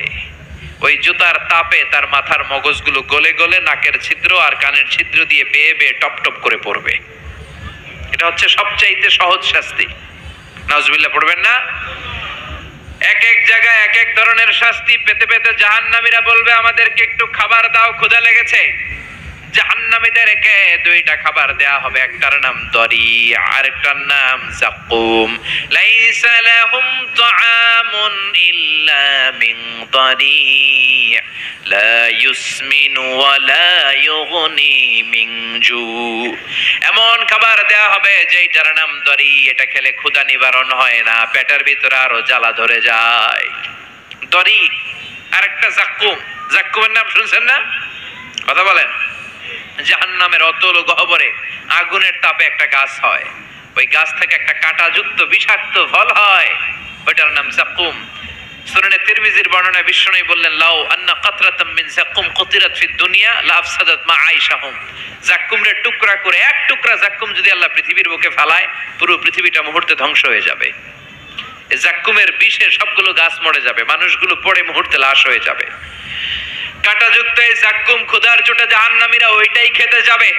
ওই জুতার তাপে তার মাথার মগজগুলো গলে গলে নাকের ছিদ্র আর কানের ছিদ্র দিয়ে বেয়ে বেয়ে টপ টপ করে পড়বে। এটা হচ্ছে সবচাইতে সহজ শাস্তি। নাউজুবিল্লাহ পড়বেন না? এক এক জায়গায় এক এক ধরনের শাস্তি পেতে পেতে জাহান্নামীরা বলবে, আমাদেরকে একটু খাবার দাও, ক্ষুধা লেগেছে। জাহান্নামীদেরকে দুইটা খাবার দেয়া হবে, একটার নাম দরি, আরেকটার নাম যাকুম। লাইসা লাহুম তাআমুন ইল্লা মিন দরি লা ইউসমিনু ওয়া লা ইউগনি মিন জু। এমন খাবার দেয়া হবে যেটার নাম দরি, এটা খেলে ক্ষুধা নিবারণ হয় না, পেটের ভিতরে আরো জ্বালা ধরে যায়। দরি। আরেকটা যাকুম। যাকুমের নাম শুনছেন না? কথা বলেন। জাহান্নামের অতল গহ্বরে আগুনের তাপে একটা গাছ হয়, ওই গাছ থেকে একটা কাঁটাযুক্ত বিষাক্ত ফল হয়, ওইটার নাম যাকুম। সুনানে তিরমিজির বর্ণনায় বিশ্বনবী বললেন, লাউ আন্না কাতরাতাম মিন যাকুম কুতিরাত ফিদ দুনিয়া লা আফসাদাত মা আইশাহুম। যাকুমরে টুকরা করে, এক টুকরা যাকুম যদি আল্লাহ পৃথিবীর বুকে ফেলায়, পুরো পৃথিবীটা মুহূর্তে ধ্বংস হয়ে যাবে। এই যাকুমের বিষে সবগুলো গাছ মরে যাবে, মানুষগুলো পড়ে মুহূর্তে লাশ হয়ে যাবে। কাঁটাযুক্ত এই যাকুম ক্ষুধার চোটে জাহান্নামীরা ওইটাই খেতে যাবে।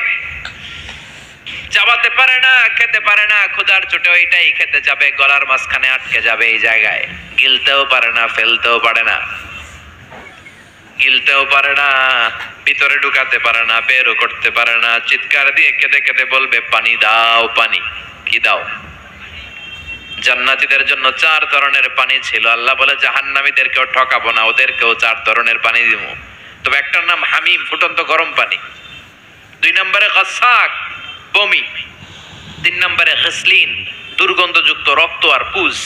চাবাতে পারে না, খেতে পারে না, ক্ষুধার চোটে ওইটাই খেতে যাবে, গলার মাঝখানে আটকে যাবে এই জায়গায়। গিলতেও পারে না, ফেলতেও পারে না, গিলতেও পারে না, ভিতরে ঢুকাতে পারে না, বেরও করতে পারে না। চিৎকার দিয়ে কেঁদে কেঁদে বলবে, পানি দাও, পানি। কি দাও? জান্নাতীদের জন্য 4 ধরনের পানি ছিল। আল্লাহ বলে জাহান্নামীদেরকেও ঠকাবো না, ওদেরকেও 4 ধরনের পানি দিব। তবে একটার নাম হামিম, ফুটন্ত গরম পানি। 2 নম্বরে গাসাক, বমি। 3 নম্বরে গসলিন, দুর্গন্ধযুক্ত রক্ত আর পুজ।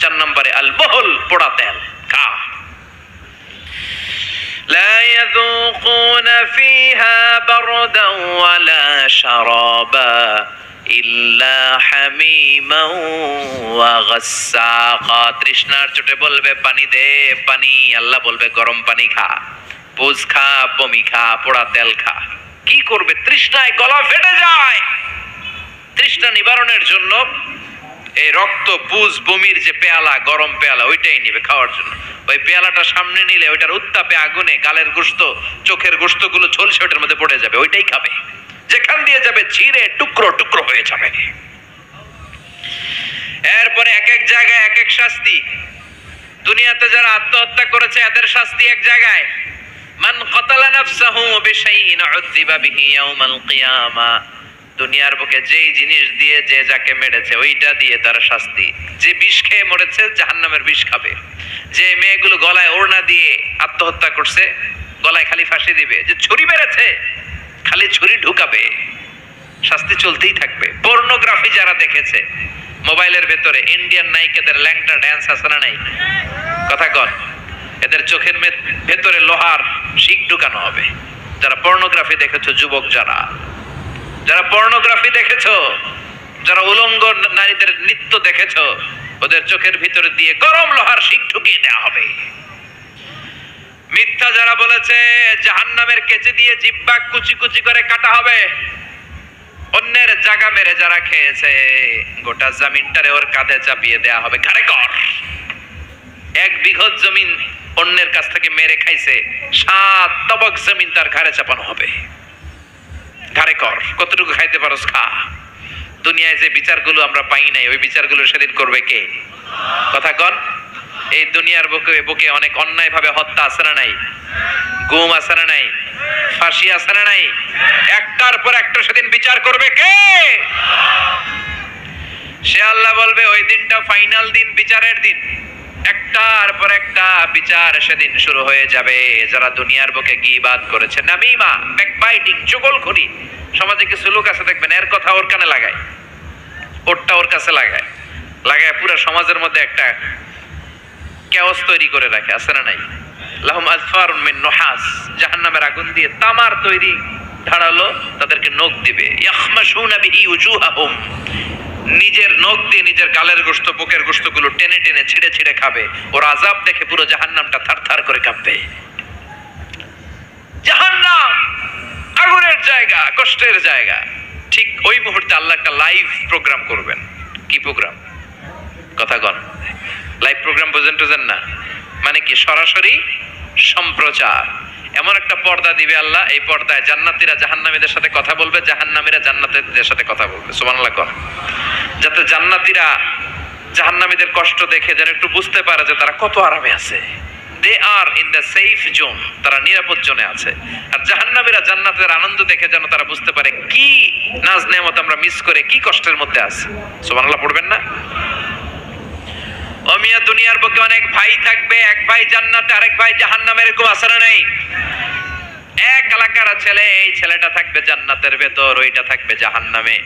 4 নম্বরে আল বহল, পোড়া তেল। খা। لا يذوقون فيها بردا ولا شرابا إلا حميما وغساقا। তৃষ্ণার চোটে বলবে পানি দে পানি, আল্লাহ বলবে গরম পানি খা, পুজ খা, বমি খা, পোড়া তেল খা। কি করবে? তৃষ্ণায় গলা ফেটে যায়। তৃষ্ণা নিবারণের জন্য এই রক্ত, পুজ, বমির যে পেয়ালা, গরম পেয়ালা, ওইটাই নিবে খাওয়ার জন্য। ওই পেয়ালাটা সামনে নিলে ওইটার উত্তাপে আগুনে গালের গোশত, চোখের গোশতগুলো ঝলসে ওইটার মধ্যে পড়ে যাবে, ওইটাই খাবে। যেখান দিয়ে যাবে ছিঁড়ে টুকরো টুকরো হয়ে যাবে। এরপরে এক এক জায়গায় এক এক শাস্তি। দুনিয়াতে যারা আত্মহত্যা করেছে এদের শাস্তি এক জায়গায়। মান কাতালা নাফসাহু বিশাইইন উযিবা বিহি ইয়াউমাল কিয়ামা। দুনিয়ার বুকে যেই জিনিস দিয়ে যে যাকে মেরেছে ওইটা দিয়ে তার শাস্তি। যে বিষ খেয়ে মরেছে জাহান্নামের বিষ খাবে। যে মেয়েগুলো গলায় ওড়না দিয়ে আত্মহত্যা করছে গলায় খালি ফাঁসি দিবে। যে ছুরি মেরেছে খালি ছুরি ঢুকাবে, শাস্তি চলতেই থাকবে। পর্নোগ্রাফি যারা দেখেছে মোবাইলের ভেতরে, ইন্ডিয়ান নায়িকাদের ল্যাংটা ড্যান্স আছে না নাই? কথা কন। এদের চোখের ভেতরে লোহার শিক ঢুকানো হবে। যারা পর্নোগ্রাফি দেখেছো, যুবক যারা যারা পর্নোগ্রাফি দেখেছো, যারা উলঙ্গ নারীদের নৃত্য দেখেছো, ওদের চোখের ভিতরে দিয়ে গরম লোহার শিক ঢুকিয়ে দেওয়া হবে। মিথ্যা যারা বলেছে জাহান্নামের কেচি দিয়ে জিহ্বা কুচি কুচি করে কাটা হবে। অন্যের জায়গা মেরে যারা খেয়েছে গোটা জমিনটারে ওর কাঁধে চাপিয়ে দেয়া হবে। ঘাড়ে কর। 1 বিঘত জমিন অন্যের কাছ থেকে মেরে খাইছে, 7 তবক জমিন তার ঘাড়ে চাপানো হবে। ঘাড়ে কর, কতটুকু খাইতে পারোস খা। দুনিয়ায় যে বিচারগুলো আমরা পাই নাই ওই বিচারগুলো সেদিন করবে কে? কথা কন। এই দুনিয়ার বুকে অনেক অন্যায় ভাবে হত্যা আছে না নাই? গুম আছে না নাই? ফাঁসি আছে না নাই? একটার পর একটা সেদিন বিচার করবে কে? সে আল্লাহ বলবে ওই দিনটা ফাইনাল দিন, বিচারের দিন। একটার পর একটা বিচার সেদিন শুরু হয়ে যাবে। যারা দুনিয়ার বুকে গীবাত করেছে, নামিমা, ব্যাকবাইটিং, চুগলখড়ি। সমাজে কিছু লোক আছে দেখবেন এর কথা ওর কানে লাগায়, ওরটা ওর কাছে লাগায়, লাগায় পুরো সমাজের মধ্যে একটা কেওস তৈরি করে রাখে, আছে না নাই? লাহুম আযফারুন মিন নুহাস, জাহান্নামের আগুন দিয়ে তামার তৈরি ধারালো তাদেরকে নখ দিবে। ইয়াখমাশুনা বিহি উজুহাহুম, নিজের নখ দিয়ে নিজের গালের গোশত, বুকের গোশতগুলো টেনে টেনে ছিঁড়ে ছিঁড়ে খাবে। ওর আযাব দেখে পুরো জাহান্নামটা থারথার করে কাঁপবে। জাহান্নাম আগুনের জায়গা, কষ্টের জায়গা। ঠিক ওই মুহূর্তে আল্লাহ একটা লাইভ প্রোগ্রাম করবেন। কি প্রোগ্রাম? কথা কন। লাইভ প্রোগ্রাম বুঝেন টুঝেন না? মানে কি? সরাসরি সম্প্রচার। এমন একটা পর্দা দিবে আল্লাহ, এই পর্দায় জান্নাতীরা জাহান্নামীদের সাথে কথা বলবে, জাহান্নামীরা জান্নাতীদের সাথে কথা বলবে। সুবহানাল্লাহ কর। যাতে জান্নাতীরা জাহান্নামীদের কষ্ট দেখে যেন একটু বুঝতে পারে যে তারা কত আরামে আছে। দে আর ইন দ্য সেফ জোন, তারা নিরাপদ জোনে আছে। আর জাহান্নামীরা জান্নাতের আনন্দ দেখে যেন তারা বুঝতে পারে কি নাজ নেয়ামত আমরা মিস করে কি কষ্টের মধ্যে আছি। সুবহানাল্লাহ পড়বেন না? ওমিয়া দুনিয়ার বুকে অনেক ভাই থাকবে, এক ভাই জান্নাতে আরেক ভাই জাহান্নামে, এরকম আছে না নাই? এক এলাকার ছেলে, এই ছেলেটা থাকবে জান্নাতের ভেতর, ওইটা থাকবে জাহান্নামে।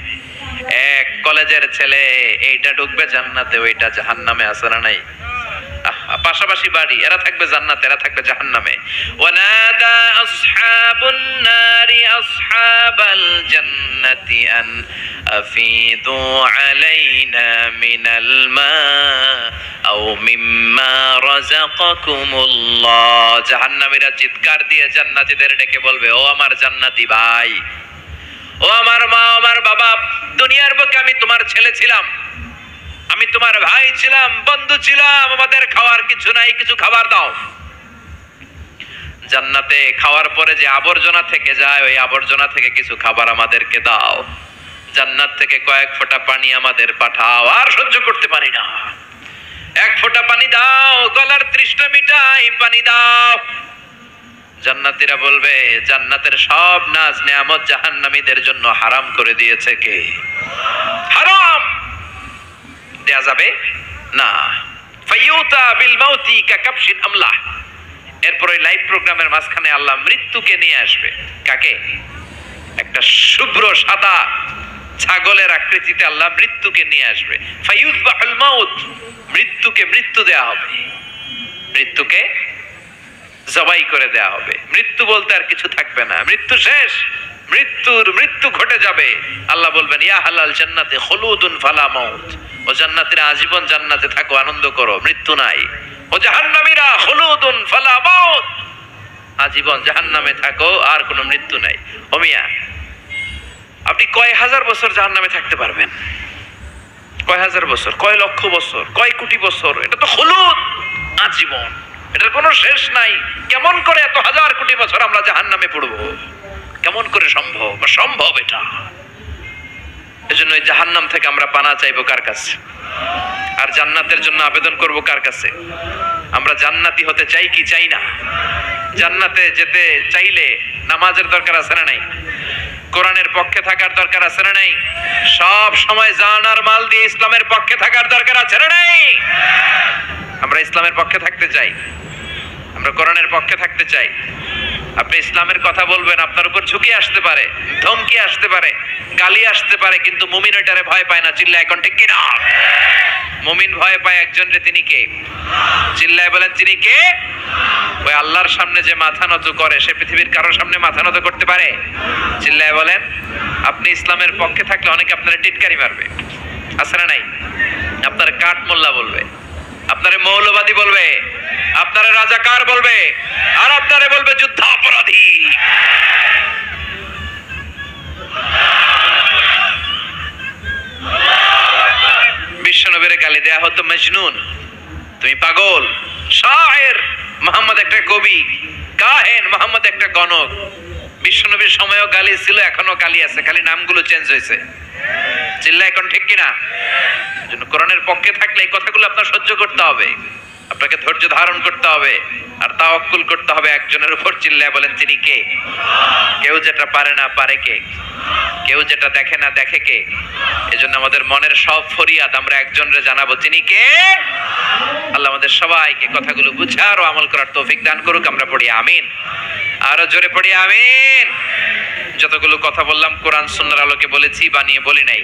এক কলেজের ছেলে, এইটা ঢুকবে জান্নাতে, ওইটা জাহান্নামে, আছে না নাই? পাশাপাশি বাড়ি, এরা থাকবে জান্নাতে, এরা থাকবে জাহান্নামে। ওয়ানাদা আসহাবুন নারি আসহাবাল জান্নাতি আন আফিদু আলাইনা মিনাল মা আও মিম্মা রাযাকাকুমুল্লাহ। জাহান্নামীরা চিৎকার দিয়ে জান্নাতীদের ডেকে বলবে, ও আমার জান্নাতি ভাই, ও আমার মা, আমার বাবা, দুনিয়ার বুকে আমি তোমার ছেলে ছিলাম, আমি তোমার ভাই ছিলাম, বন্ধু ছিলাম, আমাদের খাওয়ার কিছু নাই, কিছু খাবার দাও। জান্নাতে খাওয়ার পরে যে আবর্জনা থেকে যায় ওই আবর্জনা থেকে কিছু খাবার আমাদেরকে দাও। জান্নাত থেকে কয়েক ফোঁটা পানি আমাদের পাঠাও, আর সহ্য করতে পারি না। 1 ফোঁটা পানি দাও, গলার তৃষ্ণা মিটাই, পানি দাও। জান্নাতীরা বলবে, জান্নাতের সব নাজ নেয়ামত জাহান্নামীদের জন্য হারাম করে দিয়েছে কে? হারাম। দেয়া যাবে না। ফায়ুতা বিল মাউতি কাকাবশিন আমলাহ। এরপর ওই লাইভ প্রোগ্রামের মাঝখানে আল্লাহ মৃত্যুকে নিয়ে আসবে। কাকে? একটা শুভ্র সাদা ছাগলের আকৃতিতে আল্লাহ মৃত্যুকে নিয়ে আসবে। ফায়ুযবাহুল মাউত, মৃত্যুকে মৃত্যু দেয়া হবে, মৃত্যুকে জবাই করে দেয়া হবে। মৃত্যু বলতে আর কিছু থাকবে না, মৃত্যু শেষ, মৃত্যু ঘটে যাবে। আল্লাহ বলবেন ইয়া হালাল জান্নাতে খুলুদুন ফালা মাউত, ও জান্নাতীরা আজীবন জান্নাতে থাকো, আনন্দ করো, মৃত্যু নাই। ও জাহান্নামীরা খুলুদুন ফালা মাউত, আজীবন জাহান্নামে থাকো, আর কোনো মৃত্যু নাই। ও মিয়া, আপনি কয় হাজার বছর জাহান্নামে থাকতে পারবেন? কয় হাজার বছর, কয় লক্ষ বছর, কয় কোটি বছর? এটা তো খুলুদ, আজীবন, এটার কোনো শেষ নাই। কেমন করে এত হাজার কোটি বছর আমরা জাহান্নামে পড়বো? কেমন করে সম্ভব? সম্ভব এটা। এজন্য এই জাহান্নাম থেকে আমরা পানা চাইবো কার কাছে? আর জান্নাতের জন্য আবেদন করব কার কাছে? আমরা জান্নাতি হতে চাই কি চাই না? জান্নাতে যেতে চাইলে নামাজের দরকার আছে না নাই? কোরআনের পক্ষে থাকার দরকার আছে না নাই? সব সময় জান আর মাল দিয়ে ইসলামের পক্ষে থাকার দরকার আছে না নাই? আমরা ইসলামের পক্ষে থাকতে চাই, আমরা কোরআনের পক্ষে থাকতে চাই। আপনি ইসলামের কথা বলবেন, আপনার উপর ঝুঁকি আসতে পারে, ধমকি আসতে পারে, গালি আসতে পারে, কিন্তু মুমিন ওইটারে ভয় পায় না। চিল্লায় এখন ঠিক কিনা? মুমিন ভয় পায় একজন রে, তিনি কে? চিল্লায় বলেন তিনি কে? ওই আল্লাহর সামনে যে মাথা নত করে, সে পৃথিবীর কারোর সামনে মাথা নত করতে পারে? চিল্লায় বলেন। আপনি ইসলামের পক্ষে থাকলে অনেকে আপনার টিটকারি মারবে, আছে না নাই? আপনার কাঠ মোল্লা বলবে, আপনারে মৌলবাদী বলবে, আপনারে রাজাকার বলবে, আর আপনারে বলবে যুদ্ধাপরাধী। বিশ্বনবীরে গালি দেয়া হতো মজনুন, তুমি পাগল। শায়ের মুহাম্মদ একটা কবি, কাহেন মুহাম্মদ একটা গণক। বিশ্বনবীর সময়ও গালি ছিল, এখনো গালি আছে, খালি নামগুলো চেঞ্জ হয়েছে। চিল্লা এখন ঠিক কিনা? জন্য কোরআনের পক্ষে থাকলে এই কথাগুলো আপনার সহ্য করতে হবে, আপনাকে ধৈর্য ধারণ করতে হবে, আর তাওয়াক্কুল করতে হবে একজনের উপর। চিল্লায় বলেন তিনি কে? কেউ যেটা পারে না পারে কে? কেউ যেটা দেখে না দেখে কে? এজন্য আমাদের মনের সব ফরিয়াদ আমরা একজনরে জানাবো, তিনি কে? আল্লাহ আমাদের সবাইকে কথাগুলো বুঝার ও আমল করার তৌফিক দান করুক। আমরা পড়ি আমিন, আরো জোরে পড়ি আমিন। যতগুলো কথা বললাম কোরআন সুন্নাহর আলোকে বলেছি, বানিয়ে বলি নাই।